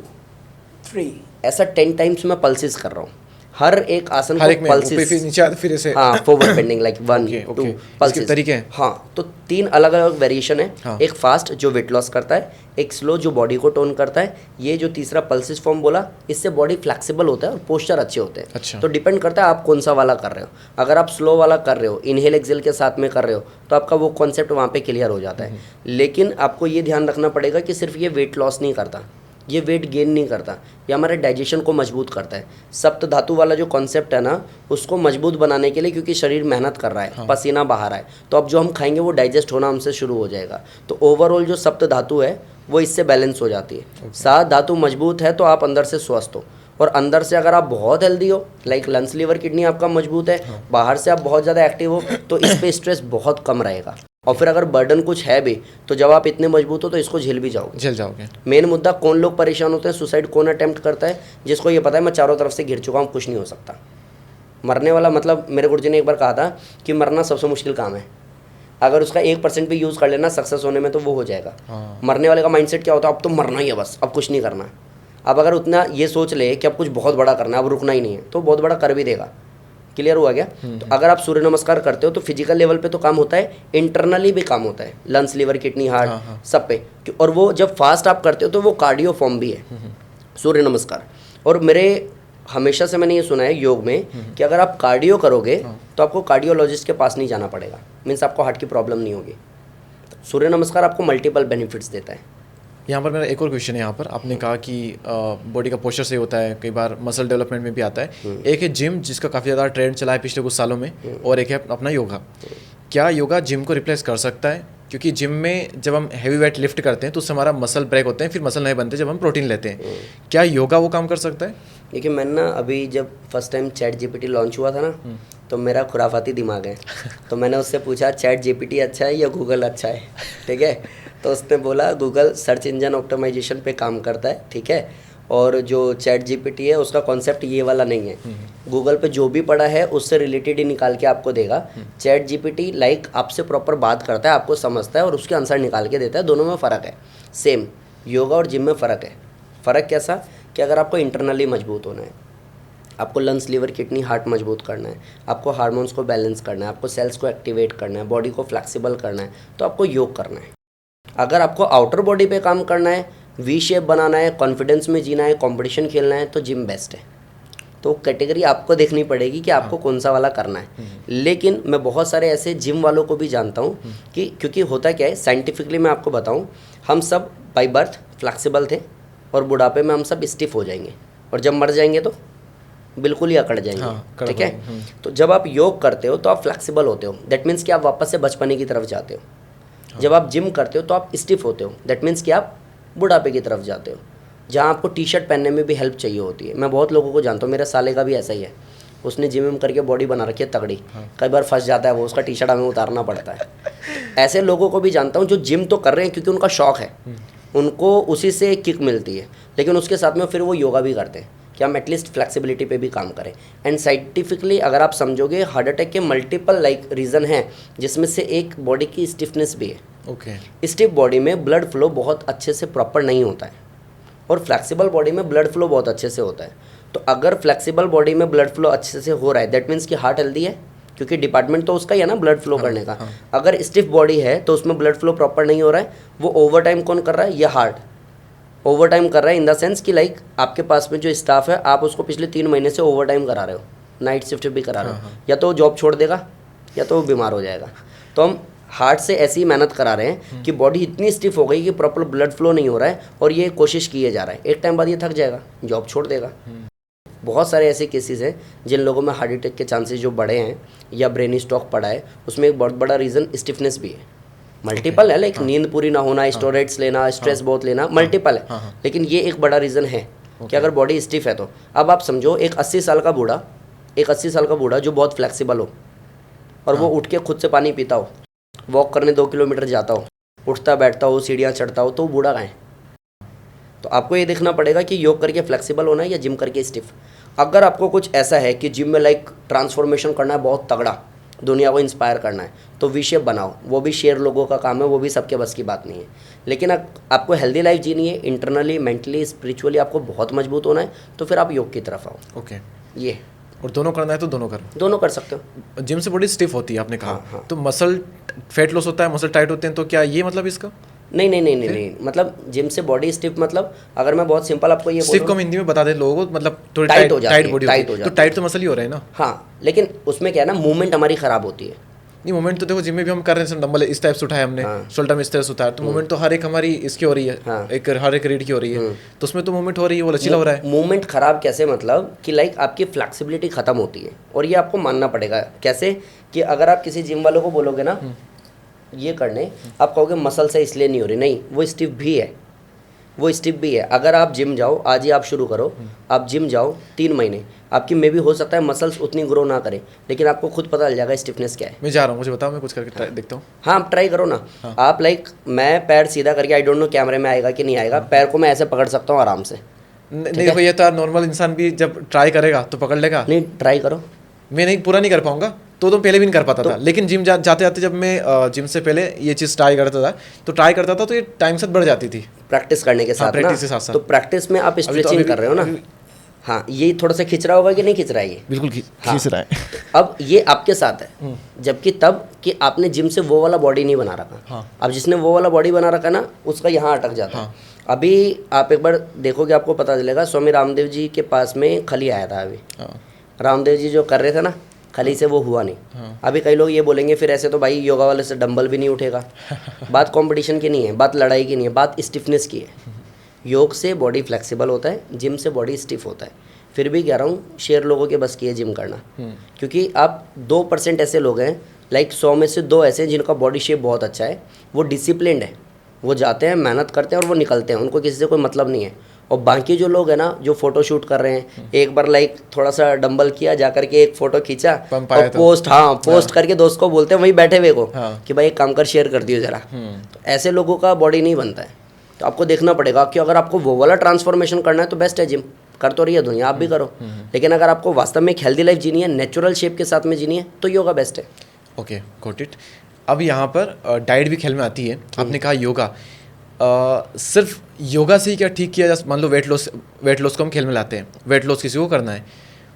[SPEAKER 1] 3, ऐसा 10 टाइम्स मैं पल्सेस कर रहा हूँ। हर एक आसन को पल्सेस,
[SPEAKER 2] फिर नीचे आते, फिर ऐसे,
[SPEAKER 1] हाँ, फॉरवर्ड बेंडिंग लाइक 1 2 पल्सेस
[SPEAKER 2] तरीके हैं।
[SPEAKER 1] हाँ, तो 3 अलग अलग वेरिएशन है। हाँ। एक फास्ट जो वेट लॉस करता है, एक स्लो जो बॉडी को टोन करता है, ये जो तीसरा पल्सेस फॉर्म बोला, इससे बॉडी फ्लेक्सिबल होता है और पोस्चर अच्छे होते हैं।
[SPEAKER 2] अच्छा।
[SPEAKER 1] तो डिपेंड करता है आप कौन सा वाला कर रहे हो। अगर आप स्लो वाला कर रहे हो, इनहेल एक्सेल के साथ में कर रहे हो, तो आपका वो कॉन्सेप्ट वहाँ पे क्लियर हो जाता है। लेकिन आपको ये ध्यान रखना पड़ेगा कि सिर्फ ये वेट लॉस नहीं करता, ये वेट गेन नहीं करता, ये हमारे डाइजेशन को मजबूत करता है। सप्त धातु वाला जो कॉन्सेप्ट है ना, उसको मजबूत बनाने के लिए, क्योंकि शरीर मेहनत कर रहा है, हाँ। पसीना बाहर आए, तो अब जो हम खाएंगे वो डाइजेस्ट होना हमसे शुरू हो जाएगा। तो ओवरऑल जो सप्त धातु है वो इससे बैलेंस हो जाती है। 7 धातु मजबूत है तो आप अंदर से स्वस्थ हो, और अंदर से अगर आप बहुत हेल्दी हो, लाइक लंग्स लिवर किडनी आपका मजबूत है, हाँ। बाहर से आप बहुत ज़्यादा एक्टिव हो, तो इस पे स्ट्रेस बहुत कम रहेगा। और फिर अगर बर्डन कुछ है भी तो जब आप इतने मजबूत हो तो इसको झेल भी जाओगे। मेन मुद्दा कौन लोग परेशान होते हैं, सुसाइड कौन अटेम्प्ट करता है, जिसको ये पता है मैं चारों तरफ से घिर चुका हूँ, कुछ नहीं हो सकता। मरने वाला, मतलब मेरे गुरुजी ने एक बार कहा था कि मरना सबसे मुश्किल काम है, अगर उसका 1% भी यूज़ कर लेना सक्सेस होने में तो वो हो जाएगा। हाँ। मरने वाले का माइंडसेट क्या होता है, अब तो मरना ही है बस, अब कुछ नहीं करना। अब अगर उतना ये सोच ले कि अब कुछ बहुत बड़ा करना है, अब रुकना ही नहीं है, तो बहुत बड़ा कर भी देगा, क्लियर हुआ क्या? तो अगर आप सूर्य नमस्कार करते हो तो फिजिकल लेवल पे तो काम होता है, इंटरनली भी काम होता है, लंग्स, लिवर, किडनी, हार्ट, सब पे। और वो जब फास्ट आप करते हो तो वो कार्डियो फॉर्म भी है सूर्य नमस्कार। और मेरे हमेशा से मैंने ये सुना है योग में कि अगर आप कार्डियो करोगे तो आपको कार्डियोलॉजिस्ट के पास नहीं जाना पड़ेगा, मीन्स आपको हार्ट की प्रॉब्लम नहीं होगी। सूर्य नमस्कार आपको मल्टीपल बेनिफिट्स देता है।
[SPEAKER 2] यहाँ पर मेरा एक और क्वेश्चन है। यहाँ पर आपने कहा कि बॉडी का पोस्चर सही होता है, कई बार मसल डेवलपमेंट में भी आता है। एक है जिम, जिसका काफ़ी ज़्यादा ट्रेंड चला है पिछले कुछ सालों में, और एक है अपना योगा। क्या योगा जिम को रिप्लेस कर सकता है? क्योंकि जिम में जब हम हैवी वेट लिफ्ट करते हैं तो उससे हमारा मसल ब्रेक होते हैं, फिर मसल नहीं बनते जब हम प्रोटीन लेते हैं। क्या योगा वो काम कर सकता है?
[SPEAKER 1] देखिए, मैंने ना अभी जब first time chat GPT launch हुआ था ना, तो मेरा खुराफाती दिमाग है, तो मैंने उससे पूछा चैट जीपीटी अच्छा है या गूगल अच्छा है, ठीक है? तो उसने बोला गूगल सर्च इंजन ऑप्टिमाइजेशन पे काम करता है, ठीक है, और जो चैट जीपीटी है उसका कॉन्सेप्ट ये वाला नहीं है। गूगल पे जो भी पढ़ा है उससे रिलेटेड ही निकाल के आपको देगा। चैट जीपीटी लाइक आपसे प्रॉपर बात करता है, आपको समझता है और उसके आंसर निकाल के देता है। दोनों में फ़र्क है। सेम योगा और जिम में फ़र्क है। फ़र्क कैसा कि अगर आपको इंटरनली मजबूत होना है, आपको लंग्स, लिवर, किडनी, हार्ट मजबूत करना है, आपको हार्मोन्स को बैलेंस करना है, आपको सेल्स को एक्टिवेट करना है, बॉडी को फ्लेक्सिबल करना है, तो आपको योग करना है। अगर आपको आउटर बॉडी पे काम करना है, वी शेप बनाना है, कॉन्फिडेंस में जीना है, कंपटीशन खेलना है, तो जिम बेस्ट है। तो कैटेगरी आपको देखनी पड़ेगी कि आपको कौन सा वाला करना है। लेकिन मैं बहुत सारे ऐसे जिम वालों को भी जानता हूँ कि क्योंकि होता क्या है, साइंटिफिकली मैं आपको बताऊँ, हम सब बाई बर्थ फ्लेक्सिबल थे और बुढ़ापे में हम सब स्टिफ हो जाएंगे, और जब मर जाएंगे तो बिल्कुल ही अकड़ जाएंगे, ठीक है? तो जब आप योग करते हो तो आप फ्लेक्सिबल होते हो, दैट मीन्स कि आप वापस से बचपने की तरफ जाते हो। जब आप जिम करते हो तो आप स्टिफ होते हो, दैट मीन्स कि आप बुढ़ापे की तरफ जाते हो, जहाँ आपको टी शर्ट पहनने में भी हेल्प चाहिए होती है। मैं बहुत लोगों को जानता हूँ, मेरे साले का भी ऐसा ही है, उसने जिम करके बॉडी बना रखी है तगड़ी, कई बार फंस जाता है वो, उसका टी शर्ट हमें उतारना पड़ता है। ऐसे लोगों को भी जानता हूँ जो जिम तो कर रहे हैं क्योंकि उनका शौक है, उनको उसी से एक किक मिलती है, लेकिन उसके साथ में फिर वो योगा भी करते हैं कि हम एटलीस्ट फ्लेक्सिबिलिटी पे भी काम करें। एंड साइंटिफिकली अगर आप समझोगे, हार्ट अटैक के मल्टीपल रीज़न हैं, जिसमें से एक बॉडी की स्टिफनेस भी है।
[SPEAKER 2] ओके।
[SPEAKER 1] स्टिफ बॉडी में ब्लड फ्लो बहुत अच्छे से प्रॉपर नहीं होता है, और फ्लेक्सिबल बॉडी में ब्लड फ्लो बहुत अच्छे से होता है। तो अगर फ्लेक्सिबल बॉडी में ब्लड फ्लो अच्छे से हो रहा है, दैट मीन्स कि हार्ट हेल्दी है, क्योंकि डिपार्टमेंट तो उसका ही है ना ब्लड फ्लो करने का। अगर स्टिफ बॉडी है तो उसमें ब्लड फ्लो प्रॉपर नहीं हो रहा है, वो ओवर टाइम कौन कर रहा है? ये हार्ट ओवर टाइम कर रहा है, इन द सेंस कि लाइक आपके पास में जो स्टाफ है, आप उसको पिछले 3 महीने से ओवर टाइम करा रहे हो, नाइट शिफ्ट भी करा रहे हो, या तो जॉब छोड़ देगा या तो वो बीमार हो जाएगा। तो हम हार्ट से ऐसी मेहनत करा रहे हैं कि बॉडी इतनी स्टिफ हो गई कि प्रॉपर ब्लड फ्लो नहीं हो रहा है, और ये कोशिश किए जा रहा है। एक टाइम बाद ये थक जाएगा, जॉब छोड़ देगा। बहुत सारे ऐसे केसेस हैं जिन लोगों में हार्ट अटैक के चांसेस जो बढ़े हैं या ब्रेन स्ट्रोक पड़ा है, उसमें एक बहुत बड़ा रीज़न स्टिफनेस भी है। मल्टीपल है, लाइक नींद पूरी ना होना, स्टेरॉइड्स लेना, स्ट्रेस बहुत लेना, मल्टीपल है, लेकिन ये एक बड़ा रीज़न है कि अगर बॉडी स्टिफ है तो। अब आप समझो एक 80 साल का बूढ़ा जो बहुत फ्लेक्सिबल हो, और वो उठ के खुद से पानी पीता हो, वॉक करने 2 किलोमीटर जाता हो, उठता बैठता हो, सीढ़ियाँ चढ़ता हो, तो वो बूढ़ा कहाँ है? तो आपको ये देखना पड़ेगा कि योग करके फ्लेक्सिबल होना है या जिम करके स्टिफ। अगर आपको कुछ ऐसा है कि जिम में लाइक ट्रांसफॉर्मेशन करना है बहुत तगड़ा, दुनिया को इंस्पायर करना है, तो वी शेप बनाओ, वो भी शेयर लोगों का काम है, वो भी सबके बस की बात नहीं है। लेकिन आपको हेल्दी लाइफ जीनी है, इंटरनली, मेंटली, स्पिरिचुअली आपको बहुत मजबूत होना है, तो फिर आप योग की तरफ आओ।
[SPEAKER 2] ओके।
[SPEAKER 1] ये
[SPEAKER 2] और दोनों करना है तो दोनों करो,
[SPEAKER 1] दोनों कर सकते हो।
[SPEAKER 2] जिम से बॉडी स्टिफ होती है आपने कहा।
[SPEAKER 1] हाँ।
[SPEAKER 2] तो मसल फैट लॉस होता है, मसल टाइट होते हैं, तो क्या ये मतलब इसका?
[SPEAKER 1] नहीं, मतलब जिम से बॉडी स्टिफ, मतलब अगर मैं बहुत सिंपल आपको ये
[SPEAKER 2] स्टिफ को हम हिंदी में बता दें लोगों को, मतलब थोड़ी
[SPEAKER 1] टाइट हो जाती है,
[SPEAKER 2] बॉडी
[SPEAKER 1] टाइट हो
[SPEAKER 2] तो
[SPEAKER 1] जाती
[SPEAKER 2] टाइट तो मसल ही हो रहा है ना।
[SPEAKER 1] हाँ, लेकिन उसमें क्या है ना, मूवमेंट हमारी ख़राब होती है।
[SPEAKER 2] नहीं, मूवमेंट तो देखो जिम में भी हम कर रहे हैं, डंबल इस टाइप से उठाया हमने, शोल्डर में इस तरह से उठाया, तो मूवमेंट तो हर एक हमारी इसकी हो रही है, हर एक रीड की हो रही है, तो उसमें तो मूवमेंट हो रही है, वो लचीला हो रहा है।
[SPEAKER 1] मूवमेंट खराब कैसे? मतलब कि लाइक आपकी फ्लेक्सिबिलिटी खत्म होती है, और ये आपको मानना पड़ेगा। कैसे? कि अगर आप किसी जिम वालों को बोलोगे ना ये करने, आप कहोगे मसल से इसलिए नहीं हो रही, नहीं, वो स्टिफ भी है। अगर आप जिम जाओ, आज ही आप शुरू करो, आप जिम जाओ 3 महीने, आपकी मे भी हो सकता है मसल्स उतनी ग्रो ना करे, लेकिन आपको खुद पता चल जाएगा स्टिफनेस क्या है।
[SPEAKER 2] मैं जा रहा हूँ, मुझे बताओ, मैं कुछ करके देखता हूँ।
[SPEAKER 1] हाँ, आप ट्राई करो ना। आप लाइक मैं पैर सीधा करके, आई डोंट नो कैमरे में आएगा कि नहीं आएगा, पैर को मैं ऐसे पकड़ सकता हूँ आराम से।
[SPEAKER 2] नहीं देखो, ये तो नॉर्मल इंसान भी जब ट्राई करेगा तो पकड़ लेगा।
[SPEAKER 1] नहीं, ट्राई करो।
[SPEAKER 2] मैं नहीं, पूरा नहीं कर पाऊंगा, तो पहले भी नहीं कर पाता था, लेकिन जिम जाते जाते जब मैं जिम से पहले ये चीज़ ट्राई करता था, तो ये टाइम साथ बढ़ जाती थी
[SPEAKER 1] प्रैक्टिस करने के साथ,
[SPEAKER 2] प्रैक्टिस के साथ।
[SPEAKER 1] तो प्रैक्टिस में आप स्ट्रेचिंग कर रहे हो ना। हाँ, ये थोड़ा सा खिंच रहा होगा कि नहीं खिंच रहा है ये?
[SPEAKER 2] बिल्कुल खींच रहा है।
[SPEAKER 1] अब ये आपके साथ है, जबकि तब कि आपने जिम से वो वाला बॉडी नहीं बना रखा।
[SPEAKER 2] हाँ।
[SPEAKER 1] अब जिसने वो वाला बॉडी बना रखा ना, उसका यहाँ अटक जाता है। अभी आप एक बार देखोगे, आपको पता चलेगा, स्वामी रामदेव जी के पास में खली आया था अभी। रामदेव जी जो कर रहे थे ना, खली से वो हुआ नहीं। अभी कई लोग ये बोलेंगे फिर ऐसे तो भाई योगा वाले से डंबल भी नहीं उठेगा। बात कंपटीशन की नहीं है, बात लड़ाई की नहीं है, बात स्टिफनेस की है। योग से बॉडी फ्लेक्सिबल होता है, जिम से बॉडी स्टिफ होता है। फिर भी कह रहा हूँ, शेर लोगों के बस की है जिम करना, क्योंकि आप 2% ऐसे लोग हैं, लाइक 100 में से 2 ऐसे हैं जिनका बॉडी शेप बहुत अच्छा है, वो डिसिप्लिन्ड है, वो जाते हैं, मेहनत करते हैं और वो निकलते हैं, उनको किसी से कोई मतलब नहीं है। और बाकी जो लोग हैं ना, जो फोटो शूट कर रहे हैं, एक बार लाइक थोड़ा सा डंबल किया, जा करके एक फोटो खींचा और पोस्ट करके दोस्त को बोलते हैं वहीं बैठे हुए को कि भाई एक काम कर, शेयर कर दियो जरा। तो ऐसे लोगों का बॉडी नहीं बनता है। तो आपको देखना पड़ेगा कि अगर आपको वो वाला ट्रांसफॉर्मेशन करना है तो बेस्ट है जिम, कर तो रही है दुनिया, आप भी करो। लेकिन अगर आपको वास्तव में एक हेल्दी लाइफ जीनी है, नेचुरल शेप के साथ में जीनी है, तो योगा बेस्ट है।
[SPEAKER 2] Okay, got it. अब यहाँ पर डाइट भी खेल में आती है। आपने कहा योगा, सिर्फ योगा से ही क्या ठीक किया जा, मान लो वेट लॉस को हम खेल में लाते हैं, वेट लॉस किसी को करना है,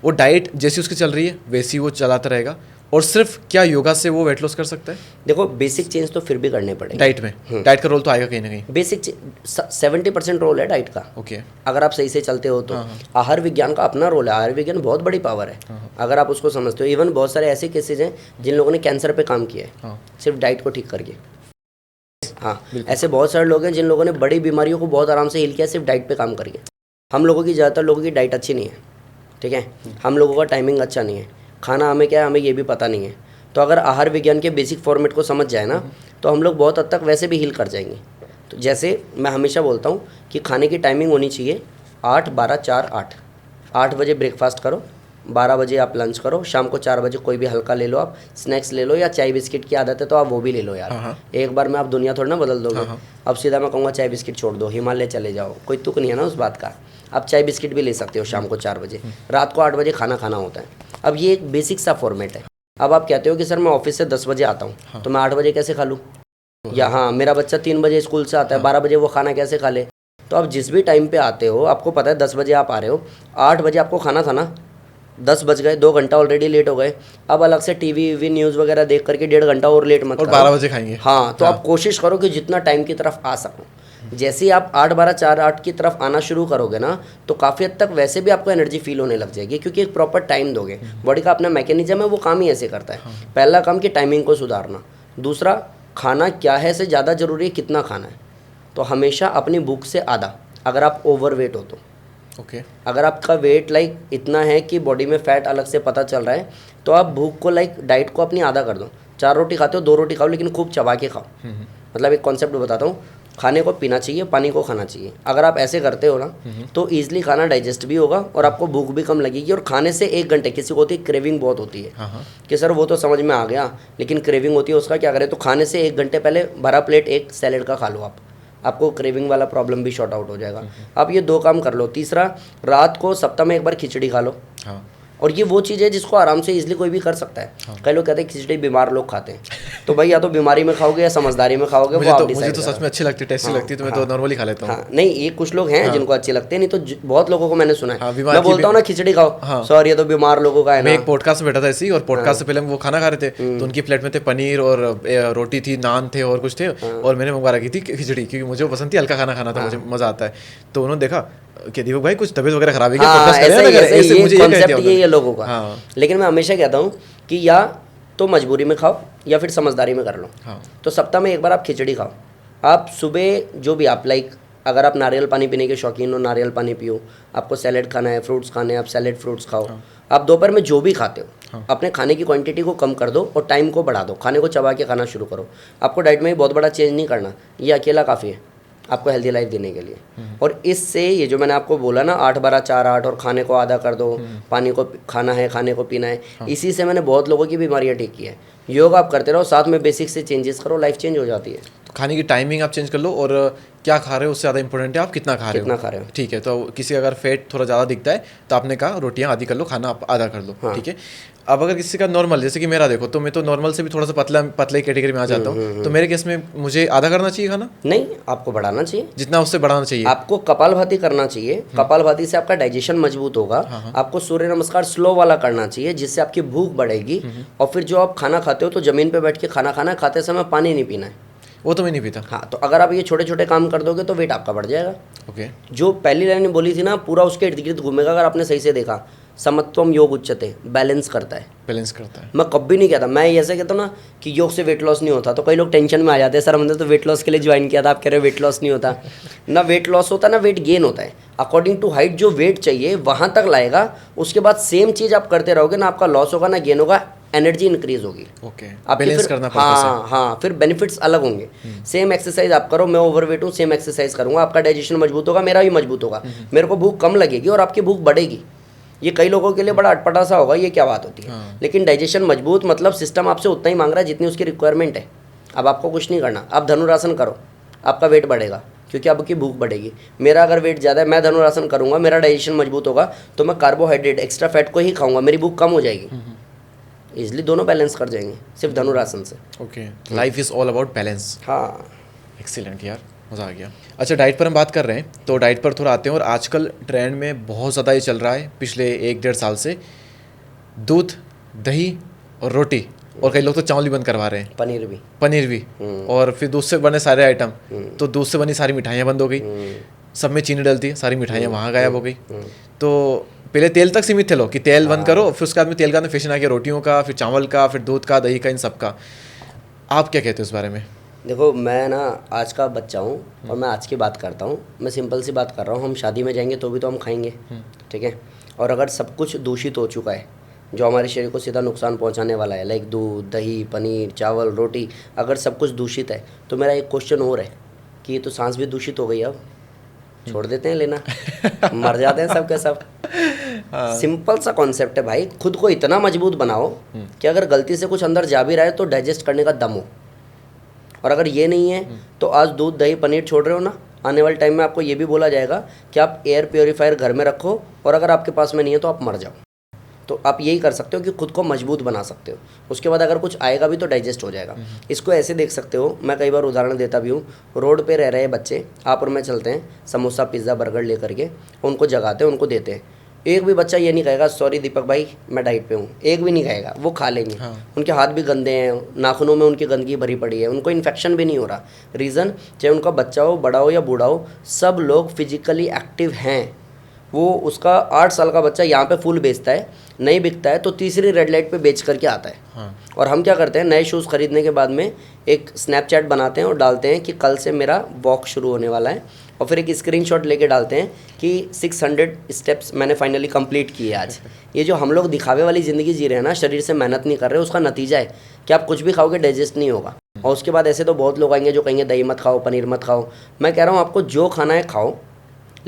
[SPEAKER 2] वो डाइट जैसी उसकी चल रही है वैसी वो चलाता रहेगा, और सिर्फ क्या योगा से वो वेट लॉस कर सकता है?
[SPEAKER 1] देखो, बेसिक चेंज तो फिर भी करने पड़ेंगे
[SPEAKER 2] डाइट में। डाइट का रोल तो आएगा कहीं ना कहीं।
[SPEAKER 1] बेसिक 70% रोल है डाइट का।
[SPEAKER 2] ओके। अगर
[SPEAKER 1] आप सही से चलते हो तो आहार विज्ञान का अपना रोल है। आहार विज्ञान बहुत बड़ी पावर है, अगर आप उसको समझते हो। इवन बहुत सारे ऐसे केसेज हैं जिन लोगों ने कैंसर पे काम किया है, सिर्फ डाइट को ठीक करके। हाँ, ऐसे बहुत सारे लोग हैं जिन लोगों ने बड़ी बीमारियों को बहुत आराम से हील किया, सिर्फ डाइट पे काम करके। हम लोगों की, ज़्यादातर लोगों की डाइट अच्छी नहीं है, ठीक है, हम लोगों का टाइमिंग अच्छा नहीं है, खाना हमें क्या है हमें ये भी पता नहीं है। तो अगर आहार विज्ञान के बेसिक फॉर्मेट को समझ जाए ना, तो हम लोग बहुत हद तक वैसे भी हील कर जाएंगे। तो जैसे मैं हमेशा बोलता हूँ कि खाने की टाइमिंग होनी चाहिए 8, 12, 4, 8। 8 बजे ब्रेकफास्ट करो, 12 बजे आप लंच करो, शाम को 4 बजे कोई भी हल्का ले लो, आप स्नैक्स ले लो, या चाय बिस्किट की आदत है तो आप वो भी ले लो यार। एक बार में आप दुनिया थोड़ी ना बदल दोगे। अब सीधा मैं कहूँगा चाय बिस्किट छोड़ दो, हिमालय चले जाओ, कोई तुक नहीं है ना उस बात का। आप चाय बिस्किट भी ले सकते हो शाम को 4 बजे, रात को 8 बजे खाना खाना होता है। अब ये एक बेसिक सा फॉर्मेट है। अब आप कहते हो कि सर मैं ऑफिस से 10 बजे आता हूँ, तो मैं 8 बजे कैसे खा लूँ, या हाँ मेरा बच्चा 3 बजे स्कूल से आता है, 12 बजे वो खाना कैसे खा ले। तो आप जिस भी टाइम पे आते हो, आपको पता है 10 बजे आप आ रहे हो, 8 बजे आपको खाना था ना, 10 बज गए, 2 घंटा ऑलरेडी लेट हो गए। अब अलग से टीवी न्यूज़ वगैरह देख करके 1.5 घंटा और लेट मत
[SPEAKER 2] और 12 बजे खाएंगे।
[SPEAKER 1] हाँ, तो आप कोशिश करो कि जितना टाइम की तरफ आ सको। जैसे ही आप 8, 12, 4, 8 की तरफ आना शुरू करोगे ना, तो काफ़ी हद तक वैसे भी आपको एनर्जी फील होने लग जाएगी, क्योंकि एक प्रॉपर टाइम दोगे। बॉडी का अपना मैकेनिज्म है, वो काम ही ऐसे करता है। पहला काम कि टाइमिंग को सुधारना। दूसरा, खाना क्या है से ज़्यादा ज़रूरी है कितना खाना है। तो हमेशा अपनी भूख से आधा, अगर आप ओवरवेट हो तो।
[SPEAKER 2] ओके।
[SPEAKER 1] अगर आपका वेट लाइक इतना है कि बॉडी में फैट अलग से पता चल रहा है, तो आप भूख को लाइक डाइट को अपनी आधा कर दो। 4 रोटी खाते हो, 2 रोटी खाओ, लेकिन खूब चबा के खाओ। मतलब एक कॉन्सेप्ट बताता हूँ, खाने को पीना चाहिए, पानी को खाना चाहिए। अगर आप ऐसे करते हो ना, तो ईजिली खाना डाइजेस्ट भी होगा और आपको भूख भी कम लगेगी। और खाने से 1 घंटे, किसी को होती है क्रेविंग बहुत होती है कि सर वो तो समझ में आ गया, लेकिन क्रेविंग होती है, उसका क्या करें। तो खाने से 1 घंटे पहले भरा प्लेट एक सैलेड का खा लो आप, आपको क्रेविंग वाला प्रॉब्लम भी शॉर्ट आउट हो जाएगा। आप ये 2 काम कर लो। तीसरा, रात को सप्ताह में 1 बार खिचड़ी खा लो। और ये वो चीज़ है जिसको आराम से इजीली कोई भी कर सकता है। कई लोग कहते हैं खिचड़ी बीमार लोग खाते हैं, तो भाई या तो बीमारी में खाओगे या समझदारी में खाओगे।
[SPEAKER 2] मुझे तो सच में अच्छी लगती है, टेस्टी लगती है, तो मैं तो नॉर्मली खा लेता हूँ।
[SPEAKER 1] हाँ, नहीं, ये कुछ लोग हैं जिनको अच्छी लगती है, नहीं तो बहुत लोगों को मैंने सुना है। मैं बोलता हूँ ना खिचड़ी खाओ, सॉरी ये तो बीमार लोगों का है ना।
[SPEAKER 2] मैं एक पॉडकास्ट में बैठा था इसी, और पॉडकास्ट से पहले हम वो खाना खा रहे थे, तो उनकी प्लेट में थे पनीर और रोटी थी, नान थे और कुछ थे, और मैंने मंगवा रखी थी खिचड़ी, क्योंकि मुझे पसंद थी, हल्का खाना खाना था, मुझे मज़ा आता है। तो उन्होंने देखा कि दीपक भाई कुछ तबीयत वगैरह खराब है क्या,
[SPEAKER 1] ये लोगों का। लेकिन मैं हमेशा कहता हूँ कि या तो मजबूरी में खाओ या फिर समझदारी में कर लो। तो सप्ताह में 1 बार आप खिचड़ी खाओ। आप सुबह जो भी आप लाइक, अगर आप नारियल पानी पीने के शौकीन हो, नारियल पानी पियो। आपको सैलेड खाना है, फ्रूट्स खाने हैं, आप सैलेड फ्रूट्स खाओ। आप दोपहर में जो भी खाते हो, अपने खाने की क्वांटिटी को कम कर दो और टाइम को बढ़ा दो। खाने को चबा के खाना शुरू करो। आपको डाइट में बहुत बड़ा चेंज नहीं करना, ये अकेला काफ़ी है आपको हेल्दी लाइफ देने के लिए। और इससे ये जो मैंने आपको बोला ना 8, 12, 4, 8, और खाने को आधा कर दो, पानी को खाना है, खाने को पीना है, इसी से मैंने बहुत लोगों की बीमारियाँ ठीक की है। योग आप करते रहो, साथ में बेसिक से चेंजेस करो, लाइफ चेंज हो जाती है।
[SPEAKER 2] खाने की टाइमिंग आप चेंज कर लो, और क्या खा रहे हो उससे ज़्यादा इंपॉर्टेंट है आप कितना खा रहे हो। ठीक है, तो किसी का अगर फैट थोड़ा ज़्यादा दिखता है तो आपने कहा रोटियां आधी कर लो, खाना आप आधा कर लो।
[SPEAKER 1] हाँ।
[SPEAKER 2] ठीक है, अब अगर किसी का नॉर्मल, जैसे कि मेरा देखो, तो मैं तो नॉर्मल से भी थोड़ा सा पतले कैटेगरी में आ जाता हूँ, तो मेरे केस में मुझे आधा करना चाहिए खाना?
[SPEAKER 1] नहीं, आपको बढ़ाना चाहिए,
[SPEAKER 2] जितना उससे बढ़ाना चाहिए।
[SPEAKER 1] आपको कपालभाति करना चाहिए, कपालभाति से आपका डाइजेशन मजबूत होगा। आपको सूर्य नमस्कार स्लो वाला करना चाहिए, जिससे आपकी भूख बढ़ेगी। और फिर जो आप खाना खाते हो तो जमीन पे बैठ के खाना खाना है, खाते समय पानी नहीं पीना है।
[SPEAKER 2] वो तो मैं नहीं पीता।
[SPEAKER 1] हाँ, तो अगर आप ये छोटे छोटे काम कर दोगे तो वेट आपका बढ़ जाएगा।
[SPEAKER 2] ओके।
[SPEAKER 1] जो पहली लाइन बोली थी ना, पूरा उसके इर्द गिर्द घूमेगा। अगर आपने सही से देखा, समत्वम योग उच्चते, बैलेंस करता है।
[SPEAKER 2] बैलेंस करता है।
[SPEAKER 1] मैं कभी नहीं कहता, मैं ऐसे कहता हूँ ना कि योग से वेट लॉस नहीं होता, तो कई लोग टेंशन में आ जाते हैं, सर हमने तो वेट लॉस के लिए ज्वाइन किया था, आप कह रहे हो वेट लॉस नहीं होता। ना वेट लॉस होता, ना वेट गेन होता है। अकॉर्डिंग टू हाइट जो वेट चाहिए वहाँ तक लाएगा, उसके बाद सेम चीज़ आप करते रहोगे, ना आपका लॉस होगा ना गेन होगा, एनर्जी इंक्रीज होगी।
[SPEAKER 2] ओके,
[SPEAKER 1] आप
[SPEAKER 2] बैलेंस करना पड़ता है।
[SPEAKER 1] हाँ, फिर बेनिफिट्स अलग होंगे। सेम एक्सरसाइज आप करो, मैं ओवरवेट हूँ, सेम एक्सरसाइज करूँगा, आपका डाइजेशन मजबूत होगा, मेरा भी मजबूत होगा, मेरे को भूख कम लगेगी और आपकी भूख बढ़ेगी। ये कई लोगों के लिए बड़ा अटपटा सा होगा, ये क्या बात होती है। लेकिन डाइजेशन मजबूत मतलब सिस्टम आपसे उतना ही मांग रहा है जितनी उसकी रिक्वायरमेंट है। अब आपको कुछ नहीं करना, आप धनुरासन करो, आपका वेट बढ़ेगा क्योंकि आपकी भूख बढ़ेगी। मेरा अगर वेट ज़्यादा है, मैं धनुरासन करूँगा, मेरा डाइजेशन मजबूत होगा, तो मैं कार्बोहाइड्रेट एक्स्ट्रा फैट को ही खाऊंगा, मेरी भूख कम हो जाएगी। इजली दोनों बैलेंस कर जाएंगे सिर्फ धनुरासन से।
[SPEAKER 2] Okay, life is all about balance.
[SPEAKER 1] हाँ,
[SPEAKER 2] एक्सीलेंट यार, मज़ा आ गया। अच्छा, डाइट पर हम बात कर रहे हैं, तो डाइट पर थोड़ा आते हैं। और आजकल ट्रेंड में बहुत ज़्यादा ये चल रहा है पिछले 1-1.5 साल से, दूध, दही और रोटी, और कई लोग तो चावल भी बंद करवा रहे हैं, पनीर भी, और फिर दूध से बने सारे आइटम। तो दूध से बनी सारी मिठाइयाँ बंद हो गई, सब में चीनी डलती है, सारी मिठाइयाँ वहाँ गायब हो गई। तो पहले तेल तक सीमित थे लोग कि तेल बंद करो, फिर उसके बाद में तेल का फैशन आ गया रोटियों का, फिर चावल का, फिर दूध का, दही का, इन सब का। आप क्या कहते हो इस बारे में?
[SPEAKER 1] देखो, मैं ना आज का बच्चा हूँ और मैं आज की बात करता हूँ। मैं सिंपल सी बात कर रहा हूँ, हम शादी में जाएंगे तो भी तो हम खाएंगे, ठीक है। और अगर सब कुछ दूषित हो चुका है जो हमारे शरीर को सीधा नुकसान पहुँचाने वाला है, लाइक दूध, दही, पनीर, चावल, रोटी, अगर सब कुछ दूषित है, तो मेरा एक क्वेश्चन और है कि ये तो सांस भी दूषित हो गई, अब छोड़ देते हैं लेना, मर जाते हैं सब के सब। सिंपल सा कॉन्सेप्ट है भाई, खुद को इतना मजबूत बनाओ कि अगर गलती से कुछ अंदर जा भी रहा है तो डाइजेस्ट करने का दम हो। और अगर ये नहीं है तो आज दूध, दही, पनीर छोड़ रहे हो ना, आने वाले टाइम में आपको ये भी बोला जाएगा कि आप एयर प्योरीफायर घर में रखो, और अगर आपके पास में नहीं है तो आप मर जाओ। तो आप यही कर सकते हो कि खुद को मजबूत बना सकते हो। उसके बाद अगर कुछ आएगा भी तो डाइजेस्ट हो जाएगा। इसको ऐसे देख सकते हो, मैं कई बार उदाहरण देता भी हूँ। रोड पे रह रहे बच्चे आप और मैं चलते हैं, समोसा, पिज़्ज़ा, बर्गर लेकर के उनको जगाते हैं, उनको देते हैं। एक भी बच्चा ये नहीं कहेगा सॉरी दीपक भाई मैं डाइट पे हूँ, एक भी नहीं कहेगा, वो खा लेंगे। उनके हाथ भी गंदे हैं, नाखूनों में उनकी गंदगी भरी पड़ी है, उनको इन्फेक्शन भी नहीं हो रहा। रीज़न, चाहे उनका बच्चा हो, बड़ा हो या बूढ़ा हो, सब लोग फिजिकली एक्टिव हैं। वो उसका 8 साल का बच्चा यहाँ पे फूल बेचता है, नहीं बिकता है तो तीसरी रेड लाइट पे बेच करके आता है। और हम क्या करते हैं, नए शूज़ खरीदने के बाद में एक स्नैपचैट बनाते हैं और डालते हैं कि कल से मेरा वॉक शुरू होने वाला है, और फिर एक स्क्रीनशॉट लेके डालते हैं कि 600 स्टेप्स मैंने फाइनली कंप्लीट किए आज। ये जो हम लोग दिखावे वाली ज़िंदगी जी रहे हैं ना, शरीर से मेहनत नहीं कर रहे, उसका नतीजा है कि आप कुछ भी खाओगे डाइजेस्ट नहीं होगा। और उसके बाद ऐसे तो बहुत लोग आएंगे जो कहेंगे दही मत खाओ, पनीर मत खाओ। मैं कह रहा हूँ आपको जो खाना है खाओ,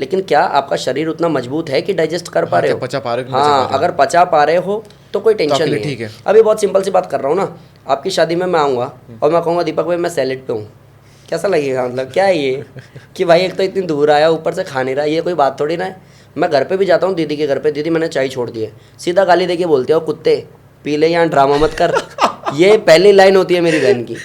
[SPEAKER 1] लेकिन क्या आपका शरीर उतना मजबूत है कि डाइजेस्ट कर पा रहे हो?
[SPEAKER 2] पचा पा रहे हो?
[SPEAKER 1] हाँ, अगर पचा पा रहे हो तो कोई टेंशन नहीं
[SPEAKER 2] ठीक
[SPEAKER 1] है।
[SPEAKER 2] है।
[SPEAKER 1] अभी बहुत सिंपल सी बात कर रहा हूँ ना, आपकी शादी में मैं आऊँगा और मैं कहूँगा दीपक भाई मैं सैलेड पे हूँ, कैसा लगेगा? मतलब क्या है ये कि भाई एक तो इतनी दूर आया, ऊपर से खा नहीं रहा, ये कोई बात थोड़ी ना है। मैं घर पे भी जाता हूँ दीदी के घर पे, दीदी मैंने चाय छोड़ दी है, सीधा गाली देके बोलते हो कुत्ते पी ले, यहाँ ड्रामा मत कर। ये पहली लाइन होती है मेरी बहन की।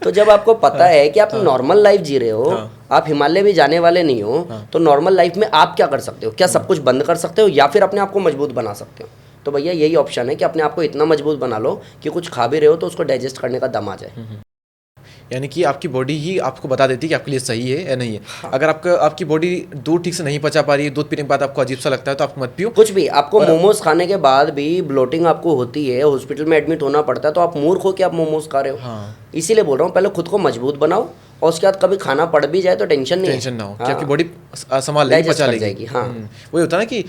[SPEAKER 1] तो जब आपको पता है कि आप नॉर्मल लाइफ जी रहे हो, आप हिमालय भी जाने वाले नहीं हो, तो नॉर्मल लाइफ में आप क्या कर सकते हो? क्या सब कुछ बंद कर सकते हो या फिर अपने आप को मजबूत बना सकते हो? तो भैया यही ऑप्शन है कि अपने आप को इतना मजबूत बना लो कि कुछ खा भी रहे हो तो उसको डाइजेस्ट करने का दम आ जाए।
[SPEAKER 2] यानी कि आपकी बॉडी ही आपको बता देती है कि आपके लिए सही है या नहीं है। हाँ। अगर आपकी बॉडी दूध ठीक से नहीं पचा पा रही है, दूध पीने के बाद आपको अजीब सा लगता है, तो आप मत पियो।
[SPEAKER 1] कुछ भी आपको मोमोज खाने के बाद भी ब्लोटिंग आपको होती है, हॉस्पिटल में एडमिट होना पड़ता है, तो आप मूर्ख हो कि आप मोमोज खा रहे हो।
[SPEAKER 2] हाँ।
[SPEAKER 1] इसीलिए बोल रहा हूँ पहले खुद को मजबूत बनाओ और उसके बाद कभी खाना पड़ भी जाए तो टेंशन नहीं,
[SPEAKER 2] टेंशन ना हो कि आपकी बॉडी संभाल लेगी, पचा लेगी।
[SPEAKER 1] हाँ,
[SPEAKER 2] वही होता है ना कि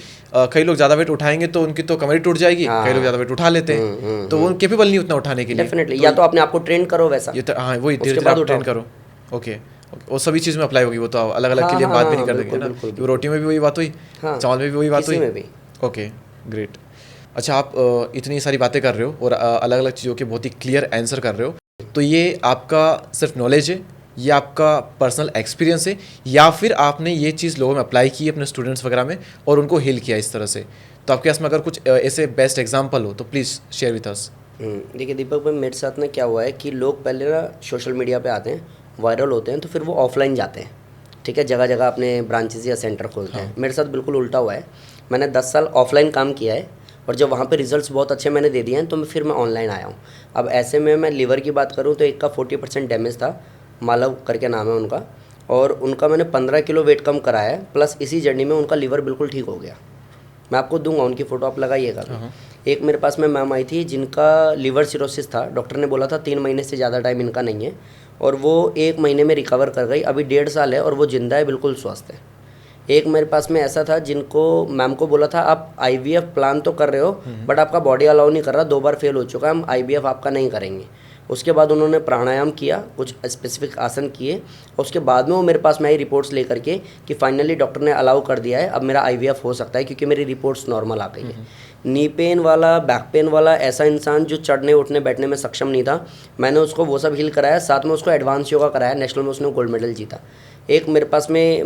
[SPEAKER 2] कई लोग ज़्यादा वेट उठाएंगे तो उनकी तो कमर टूट जाएगी। कई लोग ज़्यादा वेट उठा लेते हैं तो वो केपेबल नहीं उतना उठाने के लिए।
[SPEAKER 1] डेफिनेटली, या तो अपने आप को ट्रेन करो वैसा।
[SPEAKER 2] हाँ, वही धीरे-धीरे ट्रेन करो। ओके, वो सभी चीज़ में अप्लाई होगी, वो तो अलग अलग के लिए बात भी नहीं कर देंगे ना। रोटी में भी वही बात हुई, चावल में भी वही बात हुई। Okay, great. अच्छा, आप इतनी सारी बातें कर रहे हो और अलग अलग चीज़ों के बहुत ही क्लियर आंसर कर रहे हो, तो ये आपका सिर्फ नॉलेज है ये आपका पर्सनल एक्सपीरियंस है या फिर आपने ये चीज़ लोगों में अप्लाई की अपने स्टूडेंट्स वगैरह में और उनको हील किया इस तरह से? तो आपके पास में अगर कुछ ऐसे बेस्ट एग्जांपल हो तो प्लीज़ शेयर विथ अस।
[SPEAKER 1] देखिए दीपक भाई, मेरे साथ ना क्या हुआ है कि लोग पहले ना सोशल मीडिया पे आते हैं, वायरल होते हैं, तो फिर वो ऑफलाइन जाते हैं, ठीक है, जगह जगह अपने ब्रांचेस या सेंटर खोलते हैं। मेरे साथ बिल्कुल उल्टा हुआ है। मैंने 10 साल ऑफलाइन काम किया है और जब वहाँ पे रिजल्ट्स बहुत अच्छे मैंने दे दिए हैं तो फिर मैं ऑनलाइन आया हूँ। अब ऐसे में मैं लीवर की बात करूँ तो एक का 40% डैमेज था, मालव करके नाम है उनका, और उनका मैंने 15 किलो वेट कम कराया है, प्लस इसी जर्नी में उनका लीवर बिल्कुल ठीक हो गया। मैं आपको दूंगा उनकी फ़ोटो, आप लगाइएगा। एक मेरे पास में मैम आई थी जिनका लीवर सिरोसिस था, डॉक्टर ने बोला था 3 महीने से ज़्यादा टाइम इनका नहीं है, और वो 1 महीने में रिकवर कर गई। अभी 1.5 साल है और वो जिंदा है, बिल्कुल स्वस्थ है। एक मेरे पास में ऐसा था जिनको मैम को बोला था आप IVF प्लान तो कर रहे हो बट आपका बॉडी अलाउ नहीं कर रहा, 2 बार फेल हो चुका है, हम IVF आपका नहीं करेंगे। उसके बाद उन्होंने प्राणायाम किया, कुछ स्पेसिफिक आसन किए, उसके बाद में वो मेरे पास में आई रिपोर्ट्स लेकर के कि फाइनली डॉक्टर ने अलाउ कर दिया है, अब मेरा IVF हो सकता है क्योंकि मेरी रिपोर्ट्स नॉर्मल आ गई है। नी पेन वाला, बैक पेन वाला ऐसा इंसान जो चढ़ने उठने बैठने में सक्षम नहीं था, मैंने उसको वो सब हील कराया, साथ में उसको एडवांस योगा कराया, नेशनल में उसने गोल्ड मेडल जीता। एक मेरे पास में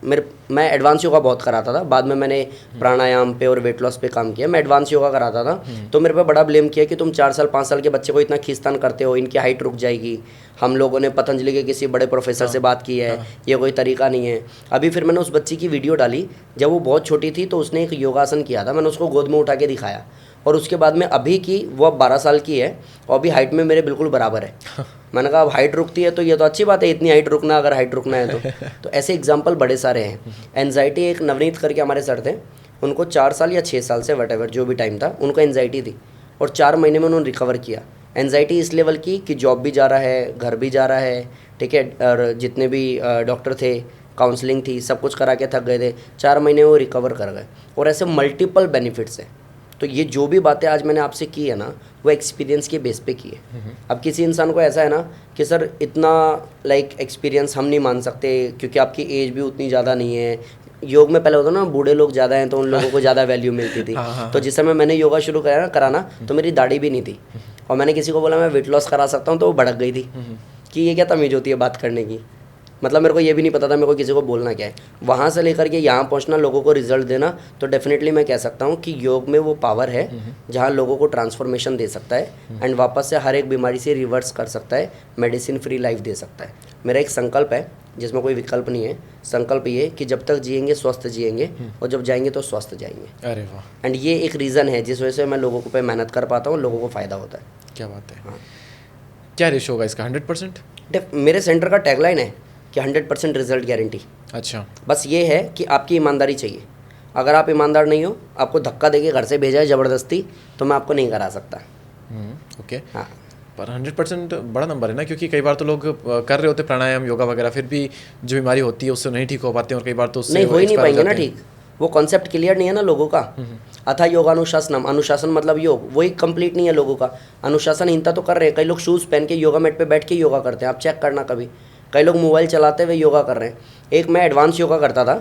[SPEAKER 1] मैं एडवांस योगा बहुत कराता था, बाद में मैंने प्राणायाम पे और वेट लॉस पे काम किया। मैं एडवांस योगा कराता था तो मेरे पे बड़ा ब्लेम किया कि तुम 4 साल 5 साल के बच्चे को इतना खींचतान करते हो, इनकी हाइट रुक जाएगी। हम लोगों ने पतंजलि के किसी बड़े प्रोफेसर से बात की है, ये कोई तरीका नहीं है। अभी फिर मैंने उस बच्ची की वीडियो डाली, जब वो बहुत छोटी थी तो उसने एक योगासन किया था, मैंने उसको गोद में उठा के दिखाया, और उसके बाद में अभी की वो अब 12 साल की है और अभी हाइट में मेरे बिल्कुल बराबर है। मैंने कहा अब हाइट रुकती है तो ये तो अच्छी बात है, इतनी हाइट रुकना, अगर हाइट रुकना है तो ऐसे एग्जाम्पल बड़े सारे हैं। एनजाइटी, एक नवनीत करके हमारे सर थे, उनको 4 साल या 6 साल से वट जो भी टाइम था, उनको एनजाइटी थी और 4 महीने में उन्होंने रिकवर किया। एनजाइटी इस लेवल की कि जॉब भी जा रहा है, घर भी जा रहा है, ठीक है, और जितने भी डॉक्टर थे, काउंसलिंग थी, सब कुछ करा के थक गए थे, 4 महीने वो रिकवर कर गए। और ऐसे मल्टीपल बेनिफिट्स हैं। तो ये जो भी बातें आज मैंने आपसे की है ना, वो एक्सपीरियंस के बेस पे की है। अब किसी इंसान को ऐसा है ना कि सर इतना एक्सपीरियंस हम नहीं मान सकते क्योंकि आपकी एज भी उतनी ज़्यादा नहीं है। योग में पहले होता ना, बूढ़े लोग ज़्यादा हैं तो उन लोगों को ज़्यादा वैल्यू मिलती थी। तो जिस समय मैंने योगा शुरू कराना तो मेरी दाढ़ी भी नहीं थी, और मैंने किसी को बोला मैं वेट लॉस करा सकता हूँ तो वो भड़क गई थी कि ये क्या तमीज़ होती है बात करने की। मतलब मेरे को ये भी नहीं पता था मेरे को किसी को बोलना क्या है। वहाँ से लेकर के यहाँ पहुँचना, लोगों को रिजल्ट देना, तो डेफिनेटली मैं कह सकता हूँ कि योग में वो पावर है जहाँ लोगों को ट्रांसफॉर्मेशन दे सकता है एंड वापस से हर एक बीमारी से रिवर्स कर सकता है, मेडिसिन फ्री लाइफ दे सकता है। मेरा एक संकल्प है जिसमें कोई विकल्प नहीं है। संकल्प ये कि जब तक जिएंगे स्वस्थ जिएंगे और जब जाएंगे तो स्वस्थ जाएंगे।
[SPEAKER 2] अरे वाह।
[SPEAKER 1] एंड ये एक रीज़न है जिस वजह से मैं लोगों को पे मेहनत कर पाता हूँ, लोगों को फ़ायदा होता है।
[SPEAKER 2] क्या बात है।
[SPEAKER 1] हाँ।
[SPEAKER 2] क्या रेशो होगा इसका? 100%?
[SPEAKER 1] मेरे सेंटर का टैगलाइन है कि 100% रिजल्ट गारंटी।
[SPEAKER 2] अच्छा।
[SPEAKER 1] बस ये है कि आपकी ईमानदारी चाहिए। अगर आप ईमानदार नहीं हो, आपको धक्का देके घर से भेजा है ज़बरदस्ती, तो मैं आपको नहीं करा सकता।
[SPEAKER 2] ओके।
[SPEAKER 1] हाँ,
[SPEAKER 2] पर 100% बड़ा नंबर है ना, क्योंकि कई बार तो लोग कर रहे होते प्राणायाम योगा वगैरह, फिर भी जो बीमारी होती है उससे नहीं ठीक हो पाते, और कई बार तो उससे
[SPEAKER 1] नहीं हो ही नहीं
[SPEAKER 2] expire
[SPEAKER 1] पाएंगे ना
[SPEAKER 2] जाते हैं।
[SPEAKER 1] ठीक। वो कॉन्सेप्ट क्लियर नहीं है ना लोगों का। अथा योगानुशासनम, अनुशासन मतलब योग, वही कंप्लीट नहीं है लोगों का। अनुशासनहीनता तो कर रहे हैं कई लोग, शूज़ पहन के योगा मैट पे बैठ के योगा करते हैं, आप चेक करना कभी। कई लोग मोबाइल चलाते हुए योगा कर रहे हैं। एक मैं एडवांस योगा करता था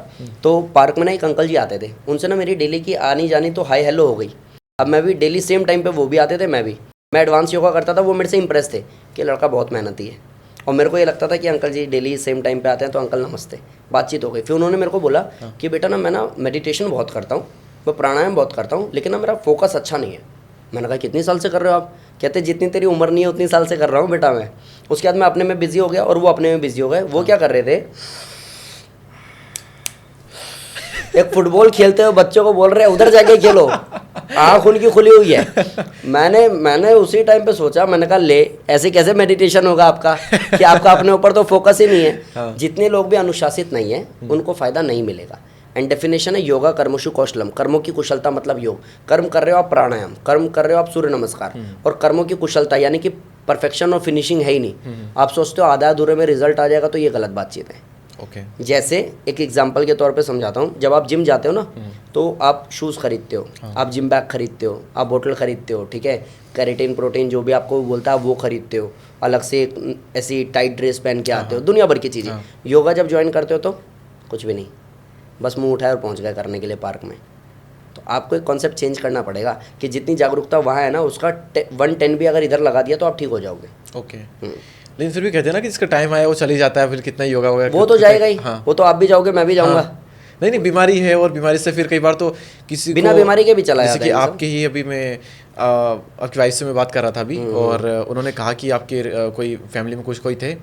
[SPEAKER 1] तो पार्क में ना एक अंकल जी आते थे, उनसे ना मेरी डेली की आनी जानी तो हाई हेलो हो गई। अब मैं भी डेली सेम टाइम पे वो भी आते थे, मैं एडवांस योगा करता था, वो मेरे से इंप्रेस थे कि लड़का बहुत मेहनती है। और मेरे को ये लगता था कि अंकल जी डेली सेम टाइम पे आते हैं तो अंकल नमस्ते, बातचीत हो गई। फिर उन्होंने मेरे को बोला कि बेटा ना मैं ना मेडिटेशन बहुत करता हूँ, मैं प्राणायाम बहुत करता हूँ, लेकिन ना मेरा फोकस अच्छा नहीं है। मैंने कहा कितनी साल से कर रहे हो आप? कहते जितनी तेरी उम्र नहीं है उतनी साल से कर रहा हूँ बेटा मैं। उसके बाद मैं अपने में बिजी हो गया और वो अपने में बिजी हो गए। वो क्या कर रहे थे, एक फुटबॉल खेलते हुए बच्चों को बोल रहे हैं उधर जाके खेलो, आँख उनकी खुली हुई है। मैंने उसी टाइम पे सोचा, मैंने कहा ले ऐसे कैसे मेडिटेशन होगा आपका कि आपका अपने ऊपर तो फोकस ही नहीं है। जितने लोग भी अनुशासित नहीं है उनको फ़ायदा नहीं मिलेगा। एंड डेफिनेशन है योगा कर्मशु कौशलम, कर्मों की कुशलता मतलब योग। कर्म कर रहे हो आप प्राणायाम, कर्म कर रहे हो आप सूर्य नमस्कार, और कर्मों की कुशलता यानी कि परफेक्शन और फिनिशिंग है ही नहीं। आप सोचते हो आधा अधूरे में रिजल्ट आ जाएगा, तो ये गलत बातचीत है।
[SPEAKER 2] ओके।
[SPEAKER 1] जैसे एक एग्जांपल के तौर पे समझाता हूँ, जब आप जिम जाते हो ना तो आप शूज़ खरीदते हो, आप जिम बैग खरीदते हो, आप बोतल खरीदते हो, ठीक है, कैरेटीन प्रोटीन जो भी आपको बोलता है वो खरीदते हो, अलग से ऐसी टाइट ड्रेस पहन के आते हो, दुनिया भर की चीज़ें। योगा जब ज्वाइन करते हो तो कुछ भी नहीं, बस मुंह उठाए और पहुंच गए करने के लिए पार्क में। तो आपको एक कॉन्सेप्ट चेंज करना पड़ेगा कि जितनी जागरूकता वहाँ है ना, उसका 110 भी अगर इधर लगा दिया तो आप ठीक हो जाओगे।
[SPEAKER 2] ओके। लेकिन फिर भी कहते हैं ना कि इसका टाइम आया वो चली जाता है, फिर कितना योगा वगैरह
[SPEAKER 1] वो तो जाएगा ही।
[SPEAKER 2] हाँ।
[SPEAKER 1] वो तो आप भी जाओगे, मैं भी जाऊंगा।
[SPEAKER 2] नहीं नहीं, बीमारी है और बीमारी से फिर कई बार तो किसी
[SPEAKER 1] बिना बीमारी के भी चला
[SPEAKER 2] जैसे
[SPEAKER 1] जाता
[SPEAKER 2] कि
[SPEAKER 1] है
[SPEAKER 2] आपके ही अभी मैं आपकी वाइफ से मैं बात कर रहा था अभी, और उन्होंने कहा कि आपके कोई फैमिली में कुछ कोई थे,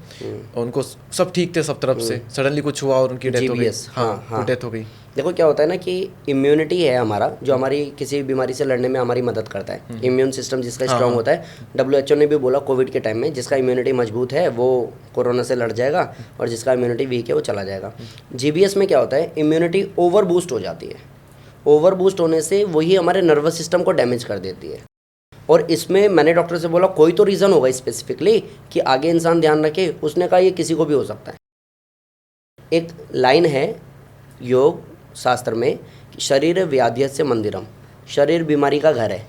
[SPEAKER 2] उनको सब ठीक थे सब तरफ से, सडनली कुछ हुआ और उनकी डेथ हो गई।
[SPEAKER 1] GBS, हाँ।
[SPEAKER 2] डेथ हो गई।
[SPEAKER 1] देखो क्या होता है ना कि इम्यूनिटी है हमारा जो हमारी किसी भी बीमारी से लड़ने में हमारी मदद करता है। इम्यून सिस्टम जिसका स्ट्रांग होता है, WHO ने भी बोला कोविड के टाइम में, जिसका इम्यूनिटी मजबूत है वो कोरोना से लड़ जाएगा और जिसका इम्यूनिटी वीक है वो चला जाएगा। GBS में क्या होता है, इम्यूनिटी ओवर बूस्ट हो जाती है। ओवर बूस्ट होने से वही हमारे नर्वस सिस्टम को डैमेज कर देती है। और इसमें मैंने डॉक्टर से बोला कोई तो रीज़न होगा स्पेसिफिकली कि आगे इंसान ध्यान रखे। उसने कहा ये किसी को भी हो सकता है। एक लाइन है योग शास्त्र में, शरीर व्याध्यस्य मंदिरम, शरीर बीमारी का घर है,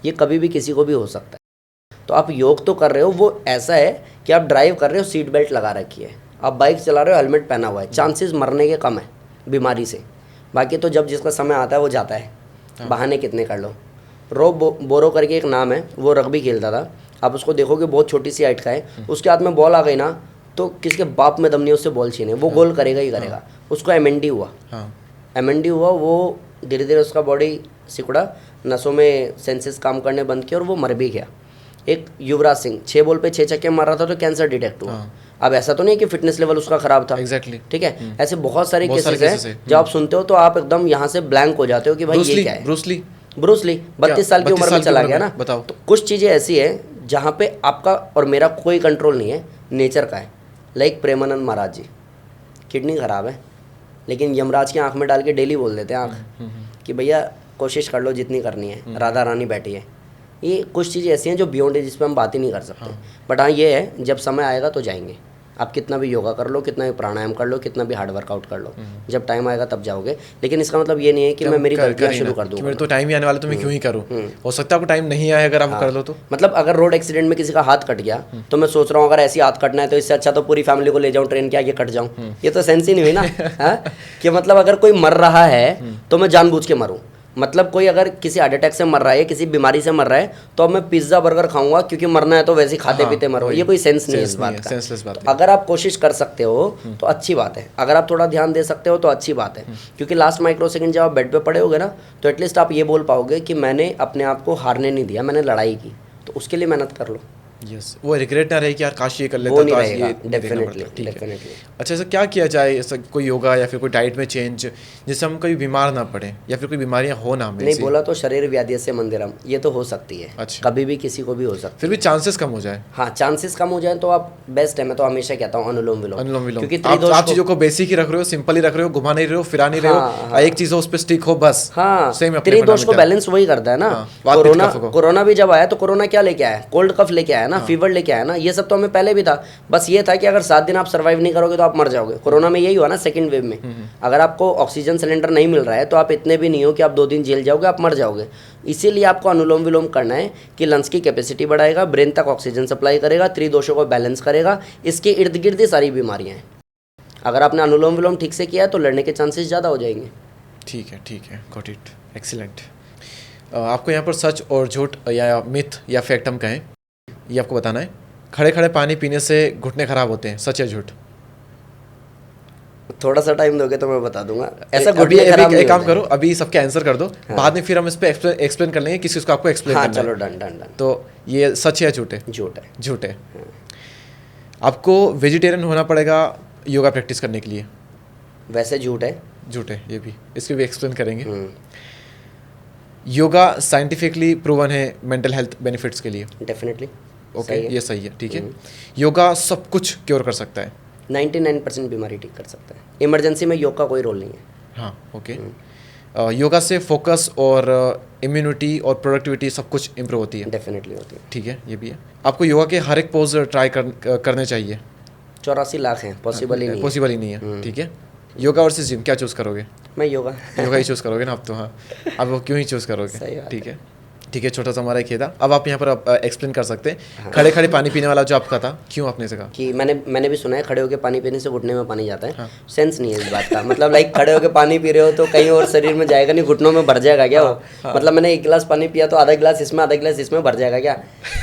[SPEAKER 1] ये कभी भी किसी को भी हो सकता है। तो आप योग तो कर रहे हो, वो ऐसा है कि आप ड्राइव कर रहे हो, सीट बेल्ट लगा रखी है, आप बाइक चला रहे हो, हेलमेट पहना हुआ है, चांसेस मरने के कम है बीमारी से। बाकी तो जब जिसका समय आता है वो जाता है, बहाने कितने कर लो। बोरो करके एक नाम है, वो रग्बी खेलता था, आप उसको देखोगे बहुत छोटी सी हाइट का है, उसके हाथ में बॉल आ गई ना तो किसके बाप में दम नहीं उससे बॉल छीने, वो गोल करेगा ही करेगा। उसको MND हुआ, MND हुआ, वो धीरे धीरे उसका बॉडी सिकुड़ा, नसों में सेंसेस काम करने बंद किए और वो मर भी गया। एक युवराज सिंह 6 बॉल पे 6 छक्के मार रहा था तो कैंसर डिटेक्ट हुआ। अब ऐसा तो नहीं है कि फिटनेस लेवल उसका खराब था।
[SPEAKER 2] एग्जैक्टली।
[SPEAKER 1] ठीक है, ऐसे बहुत सारे केसेस हैं जब आप सुनते हो तो आप एकदम यहाँ से ब्लैंक हो जाते हो कि भाई ये क्या है। ब्रूस ली 32 साल की उम्र में चला गया ना।
[SPEAKER 2] बताओ।
[SPEAKER 1] तो कुछ चीज़ें ऐसी है जहाँ पे आपका और मेरा कोई कंट्रोल नहीं है, नेचर का है। लाइक प्रेमानंद महाराज जी, किडनी खराब है लेकिन यमराज की आंख में डाल के डेली बोल देते हैं आंख कि भैया कोशिश कर लो जितनी करनी है, राधा रानी बैठी है। ये कुछ चीज़ें ऐसी हैं जो बियॉन्ड है, जिस पर हम बात ही नहीं कर सकते। बट हाँ ये है, जब समय आएगा तो जाएंगे। आप कितना भी योगा कर लो, कितना भी प्राणायाम कर लो, कितना भी हार्ड वर्कआउट कर लो, जब टाइम आएगा तब जाओगे। लेकिन इसका मतलब ये नहीं है कि मैं मेरी गलतियाँ शुरू कर दूँ।
[SPEAKER 2] मेरे तो टाइम ही आने वाला, तो मैं क्यों ही करूँ। हो सकता है आपको टाइम नहीं आए अगर आप कर लो तो।
[SPEAKER 1] मतलब अगर रोड एक्सीडेंट में किसी का हाथ कट गया तो मैं सोच रहा हूँ अगर ऐसी हाथ कटना है तो इससे अच्छा तो पूरी फैमिली को ले जाऊँ ट्रेन के आगे कट जाऊँ। ये तो सेंस ही नहीं हुई ना कि मतलब अगर कोई मर रहा है तो मैं जानबूझ के मरूँ। मतलब कोई अगर किसी हार्ट अटैक से मर रहा है, किसी बीमारी से मर रहा है, तो अब मैं पिज्जा बर्गर खाऊंगा क्योंकि मरना है तो वैसे ही खाते पीते मरो। ये कोई सेंस नहीं है इस बात का। अगर आप कोशिश कर सकते हो तो अच्छी बात है, अगर आप थोड़ा ध्यान दे सकते हो तो अच्छी बात है। क्योंकि लास्ट माइक्रो सेकंड जब आप बेड पे पड़े होगे ना तो एटलीस्ट आप ये बोल पाओगे कि मैंने अपने आप को हारने नहीं दिया, मैंने लड़ाई की। तो उसके लिए मेहनत कर लो।
[SPEAKER 2] यस, वो रिग्रेट ना रहे कि यार काश ये कर लेता तो आज ये डेफिनेटली। अच्छा, ऐसा क्या किया जाए, ऐसा कोई योगा या फिर कोई डाइट में चेंज जिससे हम कभी बीमार ना पड़े या फिर कोई बीमारियां हो ना हमें?
[SPEAKER 1] नहीं बोला तो शरीर व्याध्यस्य मंदिरम, ये तो हो सकती है।
[SPEAKER 2] अच्छा।
[SPEAKER 1] कभी भी किसी को भी हो सकती है,
[SPEAKER 2] फिर भी चांसेस कम हो जाए।
[SPEAKER 1] हाँ, चांसेस कम हो जाए तो आप बेस्ट है। मैं तो हमेशा कहता हूँ अनुलोम विलोम।
[SPEAKER 2] क्योंकि आप चीजों को बेसिक ही रख रहे हो, सिंपल ही रख रहे हो, घुमा नहीं रहे हो, फिरा नहीं रहे हो, एक चीज हो उस पर स्टिक हो बस।
[SPEAKER 1] हाँ, त्रिदोष को बैलेंस वही करता है ना। कोरोना भी जब आया तो कोरोना क्या लेके आया, कोल्ड कफ लेके आया ना, फीवर लेके आया ना। ये सब तो हमें पहले भी था, बस ये था कि अगर 7 दिन आप सर्वाइव नहीं करोगे तो आप मर जाओगे। कोरोना में यही हुआ ना सेकंड वेव में। अगर आपको ऑक्सीजन सिलेंडर नहीं मिल रहा है तो आप इतने भी नहीं हो कि आप 2 दिन जेल जाओगे, आप मर जाओगे। इसीलिए आपको अनुलोम विलोम करना है कि लंग्स की कैपेसिटी बढ़ाएगा, ब्रेन तक ऑक्सीजन सप्लाई करेगा, त्रिदोषों को बैलेंस करेगा। इसके इर्द गिर्द ही सारी बीमारियाँ हैं। अगर आपने अनुलोम विलोम ठीक से किया है तो लड़ने के चांसेस ज़्यादा हो जाएंगे।
[SPEAKER 2] ठीक है, गॉट इट, एक्सीलेंट। आपको यहाँ पर सच और झूठ या मिथ या फैक्ट हम कहें, ये आपको बताना है। खड़े खड़े पानी पीने से घुटने खराब होते हैं, सच या झूठ?
[SPEAKER 1] थोड़ा सा टाइम दोगे तो मैं बता दूंगा। ऐसा घुटने खराब नहीं।
[SPEAKER 2] एक काम करो, अभी सबके आंसर कर दो, बाद में फिर हम इस पे एक्सप्लेन कर लेंगे किसी उसको आपको एक्सप्लेन करना है।
[SPEAKER 1] चलो डन।
[SPEAKER 2] तो ये सच है झूठ है? झूठ है। आपको वेजिटेरियन होना पड़ेगा योगा प्रैक्टिस करने के लिए?
[SPEAKER 1] वैसे झूठ है।
[SPEAKER 2] ये भी, इसके भी एक्सप्लेन करेंगे। योगा साइंटिफिकली प्रूवन है मेंटल हेल्थ बेनिफिट्स के लिए?
[SPEAKER 1] डेफिनेटली।
[SPEAKER 2] ओके, ये सही है, ठीक है। योगा सब कुछ क्योर कर सकता है?
[SPEAKER 1] 99% बीमारी ठीक कर सकता है। इमरजेंसी में योग का कोई रोल नहीं है।
[SPEAKER 2] हाँ, ओके। योगा से फोकस और इम्यूनिटी और प्रोडक्टिविटी सब कुछ इम्प्रूव होती है?
[SPEAKER 1] डेफिनेटली होती है।
[SPEAKER 2] ठीक है, ये भी है। आपको योगा के हर एक पोज ट्राई करने चाहिए?
[SPEAKER 1] 84 लाख हैं, पॉसिबल ही नहीं
[SPEAKER 2] है। ठीक है। योगा वर्सेस जिम, क्या चूज़ करोगे?
[SPEAKER 1] मैं योगा
[SPEAKER 2] ही चूज़ करोगे ना आप तो। हाँ, अब वो क्यों ही चूज़ करोगे? ठीक है, छोटा सा हमारा एक था। अब आप यहाँ पर एक्सप्लेन कर सकते हैं। हाँ। खड़े खड़े पानी पीने वाला जो आपका था, क्यों आपने से कहा? कि मैंने भी सुना है खड़े होकर पानी पीने से घुटने में पानी जाता है। हाँ।
[SPEAKER 1] सेंस नहीं है इस बात का। मतलब लाइक खड़े होकर पानी पी रहे हो तो कहीं और शरीर में जाएगा नहीं, घुटनों में भर जाएगा क्या? हाँ। वो मतलब मैंने 1 गिलास पानी पिया तो आधा गिलास इसमें भर जाएगा क्या?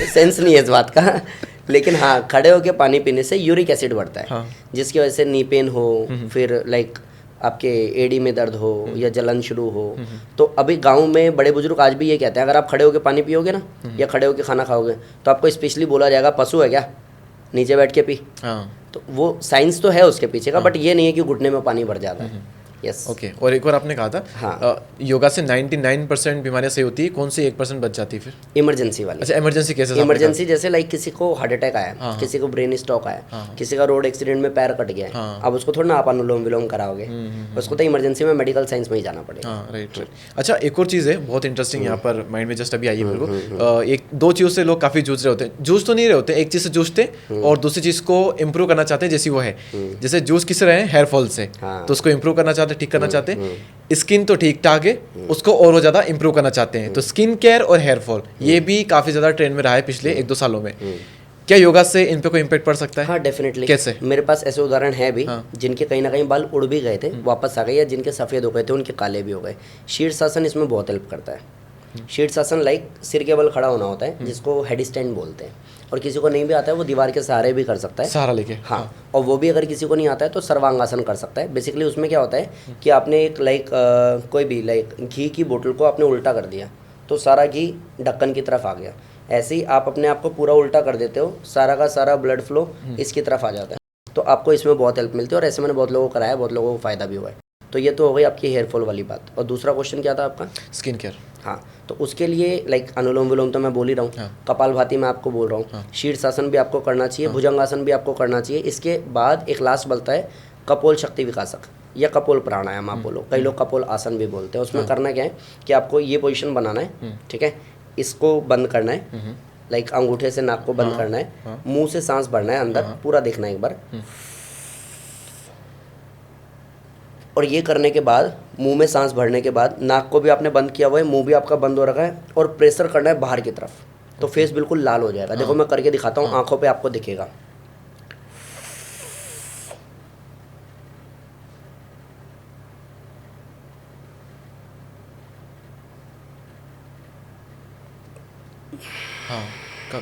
[SPEAKER 1] सेंस नहीं है इस बात का। लेकिन हाँ, खड़े होके पानी पीने से यूरिक एसिड बढ़ता है, जिसकी वजह से नी पेन हो, फिर लाइक आपके एडी में दर्द हो या जलन शुरू हो। तो अभी गांव में बड़े बुजुर्ग आज भी ये कहते हैं, अगर आप खड़े होके पानी पियोगे ना या खड़े होके खाना खाओगे तो आपको स्पेशली बोला जाएगा पशु है क्या, नीचे बैठ के पी। तो वो साइंस तो है उसके पीछे का, बट ये नहीं है कि घुटने में पानी भर जाता है। Yes
[SPEAKER 2] okay. और एक और आपने कहा था,
[SPEAKER 1] हाँ,
[SPEAKER 2] योगा से 99% बीमारियां सही होती है, कौन सी 1% बच जाती है फिर?
[SPEAKER 1] इमरजेंसी वाली।
[SPEAKER 2] अच्छा, इमरजेंसी केसेस।
[SPEAKER 1] इमरजेंसी जैसे लाइक किसी को हार्ट अटैक आया, किसी को ब्रेन स्ट्रोक आया, किसी का रोड एक्सीडेंट में पैर कट गया, अब उसको थोड़ा ना आप अनुलोम विलोम कराओगे, उसको तो इमरजेंसी में मेडिकल साइंस में ही जाना पड़ेगा।
[SPEAKER 2] Right right. अच्छा, एक और चीज़ है बहुत इंटरेस्टिंग, यहाँ पर माइंड में जस्ट अभी आई है मेरे को। एक दो चीज़ों से लोग काफ़ी जूझ रहे होते हैं, जूझ तो नहीं रहे होते, एक चीज़ से जूझते और दूसरी चीज़ को इम्प्रूव करना चाहते हैं, जैसी वो है। जैसे जूझ किससे रहे हैं? हेयर फॉल से। तो उसको इम्प्रूव करना चाहते हैं, ठीक करना चाहते हैं। स्किन तो ठीक ठाक है, उसको और ज़्यादा इंप्रूव करना चाहते हैं। तो स्किन केयर और हेयर फॉल ये भी काफ़ी ज़्यादा ट्रेंड में रहा है पिछले 1-2 सालों में। क्या योगा से इन पे कोई इम्पैक्ट पड़ सकता है?
[SPEAKER 1] हाँ, डेफिनेटली।
[SPEAKER 2] कैसे?
[SPEAKER 1] मेरे पास ऐसे उदाहरण है भी, जिनके कहीं ना कहीं बाल उड़ भी गए थे, वापस आ गए, या जिनके सफ़ेद हो गए थे उनके काले भी हो गए। शीर्षासन इसमें बहुत हेल्प करता है। शीर्षासन लाइक सिर के बल खड़ा होना होता है, जिसको हेड स्टैंड बोलते हैं। और किसी को नहीं भी आता है वो दीवार के सहारे भी कर सकता है,
[SPEAKER 2] सहारा लेके।
[SPEAKER 1] हाँ, और वो भी अगर किसी को नहीं आता है तो सर्वांगासन कर सकता है। बेसिकली उसमें क्या होता है कि आपने एक लाइक कोई भी लाइक घी की बोतल को आपने उल्टा कर दिया तो सारा घी ढक्कन की तरफ आ गया। ऐसे ही आप अपने आप को पूरा उल्टा कर देते हो, सारा का सारा ब्लड फ्लो इसकी तरफ आ जाता है। तो आपको इसमें बहुत हेल्प मिलती है, और ऐसे मैंने बहुत लोगों को कराया, बहुत लोगों को फ़ायदा भी हुआ है। तो ये तो हो गई आपकी हेयर फॉल वाली बात। और दूसरा क्वेश्चन क्या था आपका?
[SPEAKER 2] Skin care.
[SPEAKER 1] हाँ, तो उसके लिए लाइक अनुलोम विलोम तो मैं बोल ही रहा हूँ, कपालभाति मैं आपको बोल रहा हूँ, शीर्षासन भी आपको करना चाहिए, भुजंगासन भी आपको करना चाहिए। इसके बाद एक लास्ट बनता है कपोल शक्ति विकासक या कपोल प्राणायाम आप बोलो, कई लोग कपोल आसन भी बोलते हैं। उसमें करना क्या है कि आपको ये पोजीशन बनाना है, ठीक है, इसको बंद करना है, लाइक अंगूठे से नाक को बंद करना है, मुंह से सांस भरना है अंदर, पूरा देखना है एक बार। और ये करने के बाद मुंह में सांस भरने के बाद नाक को भी आपने बंद किया हुआ है, मुंह भी आपका बंद हो रखा है, और प्रेशर करना है बाहर की तरफ, तो फेस बिल्कुल लाल हो जाएगा। देखो मैं करके दिखाता हूँ, आंखों पे आपको दिखेगा।
[SPEAKER 2] हाँ,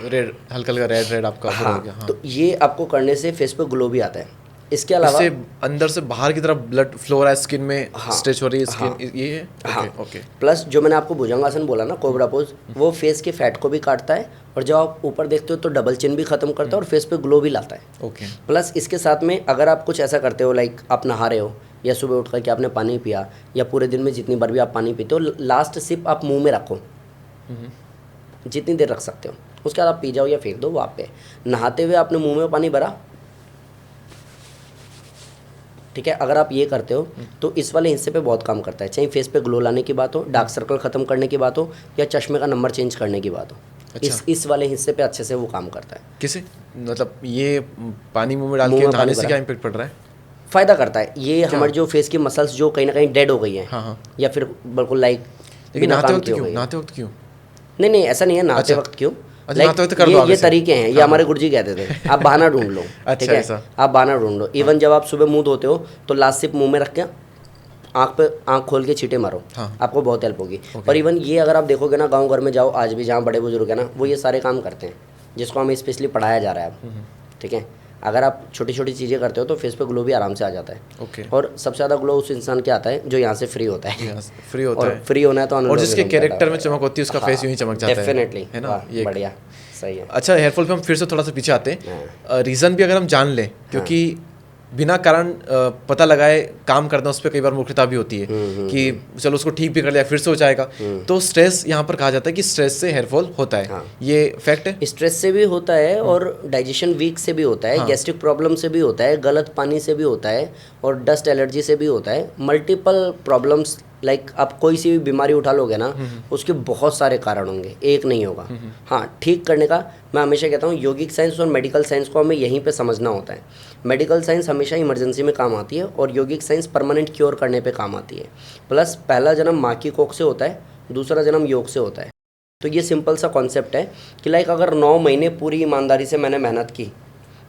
[SPEAKER 2] रेड, हल्का हल्का रेड रेड आपका हो गया। हाँ,
[SPEAKER 1] तो ये आपको करने से फेस पे ग्लो भी आता है। इसके अलावा
[SPEAKER 2] इससे अंदर से बाहर की तरफ ब्लड फ्लो हो रहा है, स्किन में स्ट्रेच हो रही है स्किन, ये है।
[SPEAKER 1] हाँ,
[SPEAKER 2] ओके।
[SPEAKER 1] प्लस जो मैंने आपको भुजंगासन बोला ना, कोबरा पोज, वो फेस के फैट को भी काटता है, और जब आप ऊपर देखते हो तो डबल चिन भी खत्म करता है, और फेस पे ग्लो भी लाता है।
[SPEAKER 2] ओके।
[SPEAKER 1] प्लस इसके साथ में अगर आप कुछ ऐसा करते हो, लाइक आप नहा रहे हो या सुबह उठ करके आपने पानी पिया, या पूरे दिन में जितनी बार भी आप पानी पीते हो, लास्ट सिप आप मुँह में रखो, जितनी देर रख सकते हो, उसके बाद आप पी जाओ या फेंक दो। वो आप पे नहाते हुए आपने मुंह में पानी भरा, ठीक है, अगर आप ये करते हो तो इस वाले हिस्से पे बहुत काम करता है। चाहे फेस पे ग्लो लाने की बात हो, डार्क सर्कल खत्म करने की बात हो, या चश्मे का नंबर चेंज करने की बात हो,
[SPEAKER 2] अच्छा।
[SPEAKER 1] इस वाले हिस्से पे अच्छे से वो काम करता है।
[SPEAKER 2] किसे मतलब ये पानी मुंह में डाल के नहाने से क्या इम्पैक्ट पड़ रहा है?
[SPEAKER 1] फ़ायदा करता है ये हमारे जो फेस की मसल्स जो कहीं ना कहीं डेड हो गई हैं, या फिर बिल्कुल लाइक
[SPEAKER 2] लेकिन नहाते वक्त क्यों?
[SPEAKER 1] नहीं, ऐसा नहीं है नहाते वक्त क्यों,
[SPEAKER 2] ये
[SPEAKER 1] तरीके हैं, ये हमारे गुरुजी कहते थे, आप बहाना ढूंढ लो। ठीक है, आप बहाना ढूंढ लो। इवन जब आप सुबह मुंह धोते हो तो लास्ट सिप मुंह में रख के आँख खोल के छींटे मारो, आपको बहुत हेल्प होगी। और इवन ये अगर आप देखोगे ना, गाँव घर में जाओ आज भी, जहाँ बड़े बुजुर्ग हैं ना, वो ये सारे काम करते हैं, जिसको हमें स्पेशली पढ़ाया जा रहा है अब। ठीक है, अगर आप छोटी छोटी चीज़ें करते हो तो फेस पे ग्लो भी आराम से आ जाता है।
[SPEAKER 2] ओके।
[SPEAKER 1] और सबसे ज़्यादा ग्लो उस इंसान के आता है जो यहाँ से फ्री होता है।
[SPEAKER 2] फ्री होता है,
[SPEAKER 1] फ्री होना है तो
[SPEAKER 2] और जिसके कैरेक्टर में चमक होती है उसका फेस यूं ही चमक जाता है।
[SPEAKER 1] डेफिनेटली,
[SPEAKER 2] है ना, ये
[SPEAKER 1] बढ़िया, सही है।
[SPEAKER 2] अच्छा, हेयर फॉल पे हम फिर से थोड़ा सा पीछे आते हैं। रीज़न भी अगर हम जान लें, क्योंकि बिना कारण पता लगाए काम करना, उस पर कई बार मूर्खता भी होती है कि चलो उसको ठीक भी कर लिया फिर से हो जाएगा। तो स्ट्रेस, यहाँ पर कहा जाता है कि स्ट्रेस से हेयर फॉल होता है। ये फैक्ट है?
[SPEAKER 1] स्ट्रेस से भी होता है, और डाइजेशन वीक से भी होता है, गैस्ट्रिक प्रॉब्लम से भी होता है, गलत पानी से भी होता है, और डस्ट एलर्जी से भी होता है। मल्टीपल प्रॉब्लम्स, लाइक आप कोई सी भी बीमारी उठा लोगे ना, उसके बहुत सारे कारण होंगे, एक नहीं होगा। हाँ, ठीक करने का मैं हमेशा कहता हूँ, योगिक साइंस और मेडिकल साइंस को हमें यहीं पे समझना होता है। मेडिकल साइंस हमेशा इमरजेंसी में काम आती है, और योगिक साइंस परमानेंट क्योर करने पे काम आती है। प्लस पहला जन्म माँ की कोख से होता है, दूसरा जन्म योग से होता है। तो ये सिंपल सा कॉन्सेप्ट है कि लाइक अगर 9 महीने पूरी ईमानदारी से मैंने मेहनत की,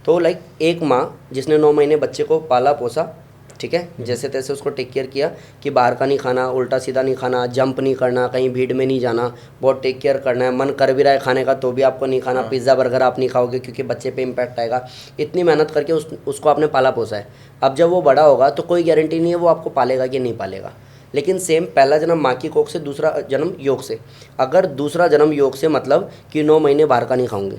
[SPEAKER 1] तो लाइक एक माँ जिसने 9 महीने बच्चे को पाला पोसा, ठीक ठीक है। जैसे तैसे उसको टेक केयर किया कि बाहर का नहीं खाना, उल्टा सीधा नहीं खाना, जंप नहीं करना, कहीं भीड़ में नहीं जाना, बहुत टेक केयर करना है। मन कर भी रहा है खाने का तो भी आपको नहीं खाना, पिज़्ज़ा बर्गर आप नहीं खाओगे क्योंकि बच्चे पे इम्पैक्ट आएगा। इतनी मेहनत करके उसको आपने पाला पोसा है। अब जब वो बड़ा होगा तो कोई गारंटी नहीं है वो आपको पालेगा कि नहीं पालेगा। लेकिन सेम पहला जन्म माँ की कोख से, दूसरा जन्म योग से। अगर दूसरा जन्म योग से मतलब कि 9 महीने बाहर का नहीं खाऊंगी,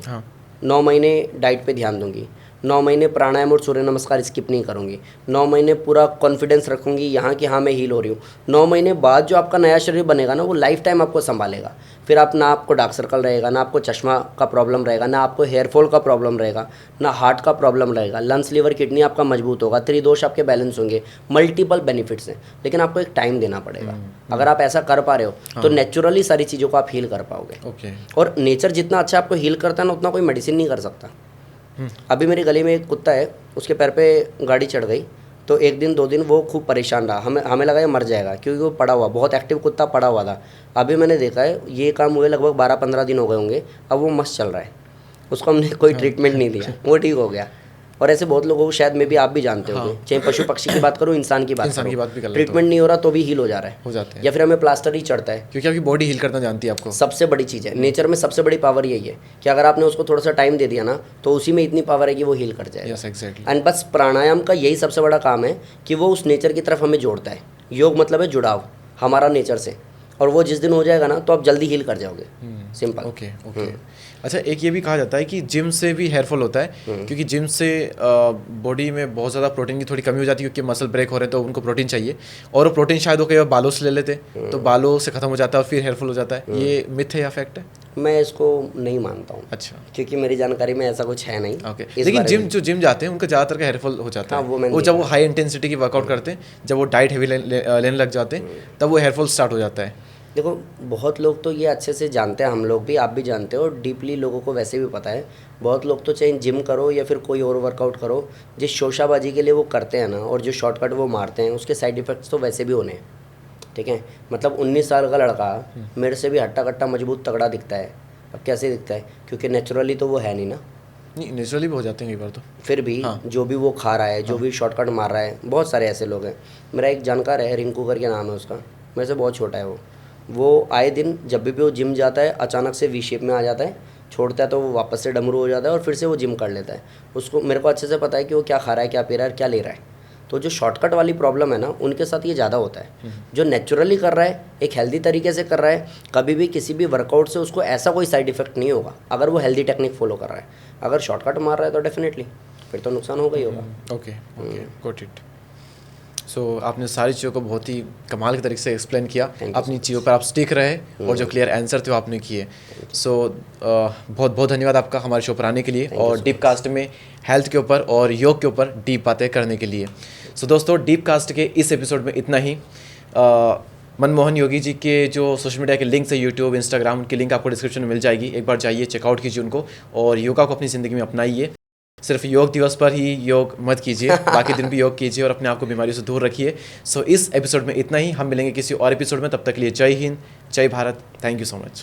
[SPEAKER 1] 9 महीने डाइट पे ध्यान दूंगी, 9 महीने प्राणायाम और सूर्य नमस्कार स्किप नहीं करूंगी, 9 महीने पूरा कॉन्फिडेंस रखूंगी यहाँ कि हाँ मैं हील हो रही हूँ। 9 महीने बाद जो आपका नया शरीर बनेगा ना वो लाइफ टाइम आपको संभालेगा। फिर आप ना आपको डार्क सर्कल रहेगा, ना आपको चश्मा का प्रॉब्लम रहेगा, ना आपको हेयर फॉल का प्रॉब्लम रहेगा, ना हार्ट का प्रॉब्लम रहेगा, लंग्स लिवर किडनी आपका मजबूत होगा, त्रिदोष आपके बैलेंस होंगे, मल्टीपल बेनिफिट्स हैं। लेकिन आपको एक टाइम देना पड़ेगा। अगर आप ऐसा कर पा रहे हो तो नेचुरली सारी चीज़ों को आप हील कर पाओगे। और नेचर जितना अच्छा आपको हील करता है ना उतना कोई मेडिसिन नहीं कर सकता। अभी मेरी गली में एक कुत्ता है, उसके पैर पे गाड़ी चढ़ गई तो 1 दिन 2 दिन वो खूब परेशान रहा। हमें लगा ये मर जाएगा क्योंकि वो पड़ा हुआ, बहुत एक्टिव कुत्ता पड़ा हुआ था। अभी मैंने देखा है ये काम हुए लगभग 12-15 दिन हो गए होंगे, अब वो मस्त चल रहा है। उसको हमने कोई ट्रीटमेंट नहीं दिया, वो ठीक हो गया। और ऐसे बहुत लोगों को शायद में भी आप भी जानते होंगे, चाहे पशु पक्षी की बात करो, इंसान की बात
[SPEAKER 2] भी कर लेते
[SPEAKER 1] ट्रीटमेंट नहीं हो रहा तो भी हील हो जा रहा है,
[SPEAKER 2] हो जाता है।
[SPEAKER 1] या फिर हमें प्लास्टर ही चढ़ता है
[SPEAKER 2] क्योंकि आपकी बॉडी हील करना जानती है। आपको सबसे
[SPEAKER 1] सबसे बड़ी चीज़ है नेचर में, सबसे बड़ी पावर यही है कि अगर आपने उसको थोड़ा सा टाइम दे दिया ना तो उसी में इतनी पावर है कि वो हील कर जाएगा।
[SPEAKER 2] Yes exactly.
[SPEAKER 1] एंड बस प्राणायाम का यही सबसे बड़ा काम है कि वो उस नेचर की तरफ हमें जोड़ता है। योग मतलब है जुड़ाव हमारा नेचर से, और वो जिस दिन हो जाएगा ना तो आप जल्दी हील कर जाओगे। सिंपल।
[SPEAKER 2] Okay okay. अच्छा, एक ये भी कहा जाता है कि जिम से भी हेयर फॉल होता है, क्योंकि जिम से बॉडी में बहुत ज़्यादा प्रोटीन की थोड़ी कमी हो जाती है, क्योंकि मसल ब्रेक हो रहे हैं तो उनको प्रोटीन चाहिए, और वो प्रोटीन शायद वो कई बार बालों से ले लेते तो बालों से ख़त्म हो जाता है और फिर हेयर फॉल हो जाता है। ये मिथ है या फैक्ट है?
[SPEAKER 1] मैं इसको नहीं मानता हूँ।
[SPEAKER 2] अच्छा।
[SPEAKER 1] क्योंकि मेरी जानकारी में ऐसा कुछ है नहीं।
[SPEAKER 2] ओके। लेकिन जिम जाते हैं उनका ज़्यादातर का हेयर फॉल हो जाता है। वो जब वो हाई इंटेंसिटी की वर्कआउट करते हैं, जब वो डाइट हेवी लेने लग जाते हैं, तब वो हेयर फॉल स्टार्ट हो जाता है।
[SPEAKER 1] देखो बहुत लोग तो ये अच्छे से जानते हैं, हम लोग भी, आप भी जानते हो, डीपली लोगों को वैसे भी पता है। बहुत लोग तो चाहे जिम करो या फिर कोई और वर्कआउट करो, जिस शोशाबाजी के लिए वो करते हैं ना और जो शॉर्टकट वो मारते हैं उसके साइड इफ़ेक्ट्स तो वैसे भी होने हैं। ठीक है, मतलब 19 साल का लड़का मेरे से भी हट्टा कट्टा मजबूत तगड़ा दिखता है। अब कैसे दिखता है? क्योंकि नेचुरली तो वो है नहीं ना।
[SPEAKER 2] नहीं, नेचुरली भी हो जाते हैं कई बार तो।
[SPEAKER 1] फिर भी जो भी वो खा रहा है, जो भी शॉर्टकट मार रहा है, बहुत सारे ऐसे लोग हैं। मेरा एक जानकार है, रिंकू करके नाम है उसका, मेरे से बहुत छोटा है वो आए दिन जब भी वो जिम जाता है अचानक से वी शेप में आ जाता है, छोड़ता है तो वो वापस से डमरू हो जाता है और फिर से वो जिम कर लेता है। उसको, मेरे को अच्छे से पता है कि वो क्या खा रहा है, क्या पी रहा है, क्या ले रहा है। तो जो शॉर्टकट वाली प्रॉब्लम है ना उनके साथ ये ज़्यादा होता है। जो नेचुरली कर रहा है, एक हेल्दी तरीके से कर रहा है, कभी भी किसी भी वर्कआउट से उसको ऐसा कोई साइड इफेक्ट नहीं होगा अगर वो हेल्दी टेक्निक फॉलो कर रहा है। अगर शॉर्टकट मार रहा है तो डेफिनेटली फिर तो नुकसान होगा ही होगा।
[SPEAKER 2] Okay okay, got it. So आपने सारी चीज़ों को बहुत ही कमाल के तरीके से एक्सप्लेन किया, अपनी चीज़ों पर आप स्टिक रहे और जो क्लियर आंसर थे वो आपने किए। सो बहुत बहुत धन्यवाद आपका हमारे शो पर आने के लिए और डीप कास्ट में हेल्थ के ऊपर और योग के ऊपर डीप बातें करने के लिए। सो दोस्तों, डीप कास्ट के इस एपिसोड में इतना ही। मनमोहन योगी जी के जो सोशल मीडिया के लिंक्स है, यूट्यूब, इंस्टाग्राम, उनकी लिंक आपको डिस्क्रिप्शन में मिल जाएगी। एक बार जाइए, चेकआउट कीजिए उनको और योगा को अपनी ज़िंदगी में अपनाइए। सिर्फ योग दिवस पर ही योग मत कीजिए, बाकी दिन भी योग कीजिए और अपने आप को बीमारियों से दूर रखिए। सो इस एपिसोड में इतना ही। हम मिलेंगे किसी और एपिसोड में, तब तक के लिए जय हिंद, जय Bharat. Thank you so much.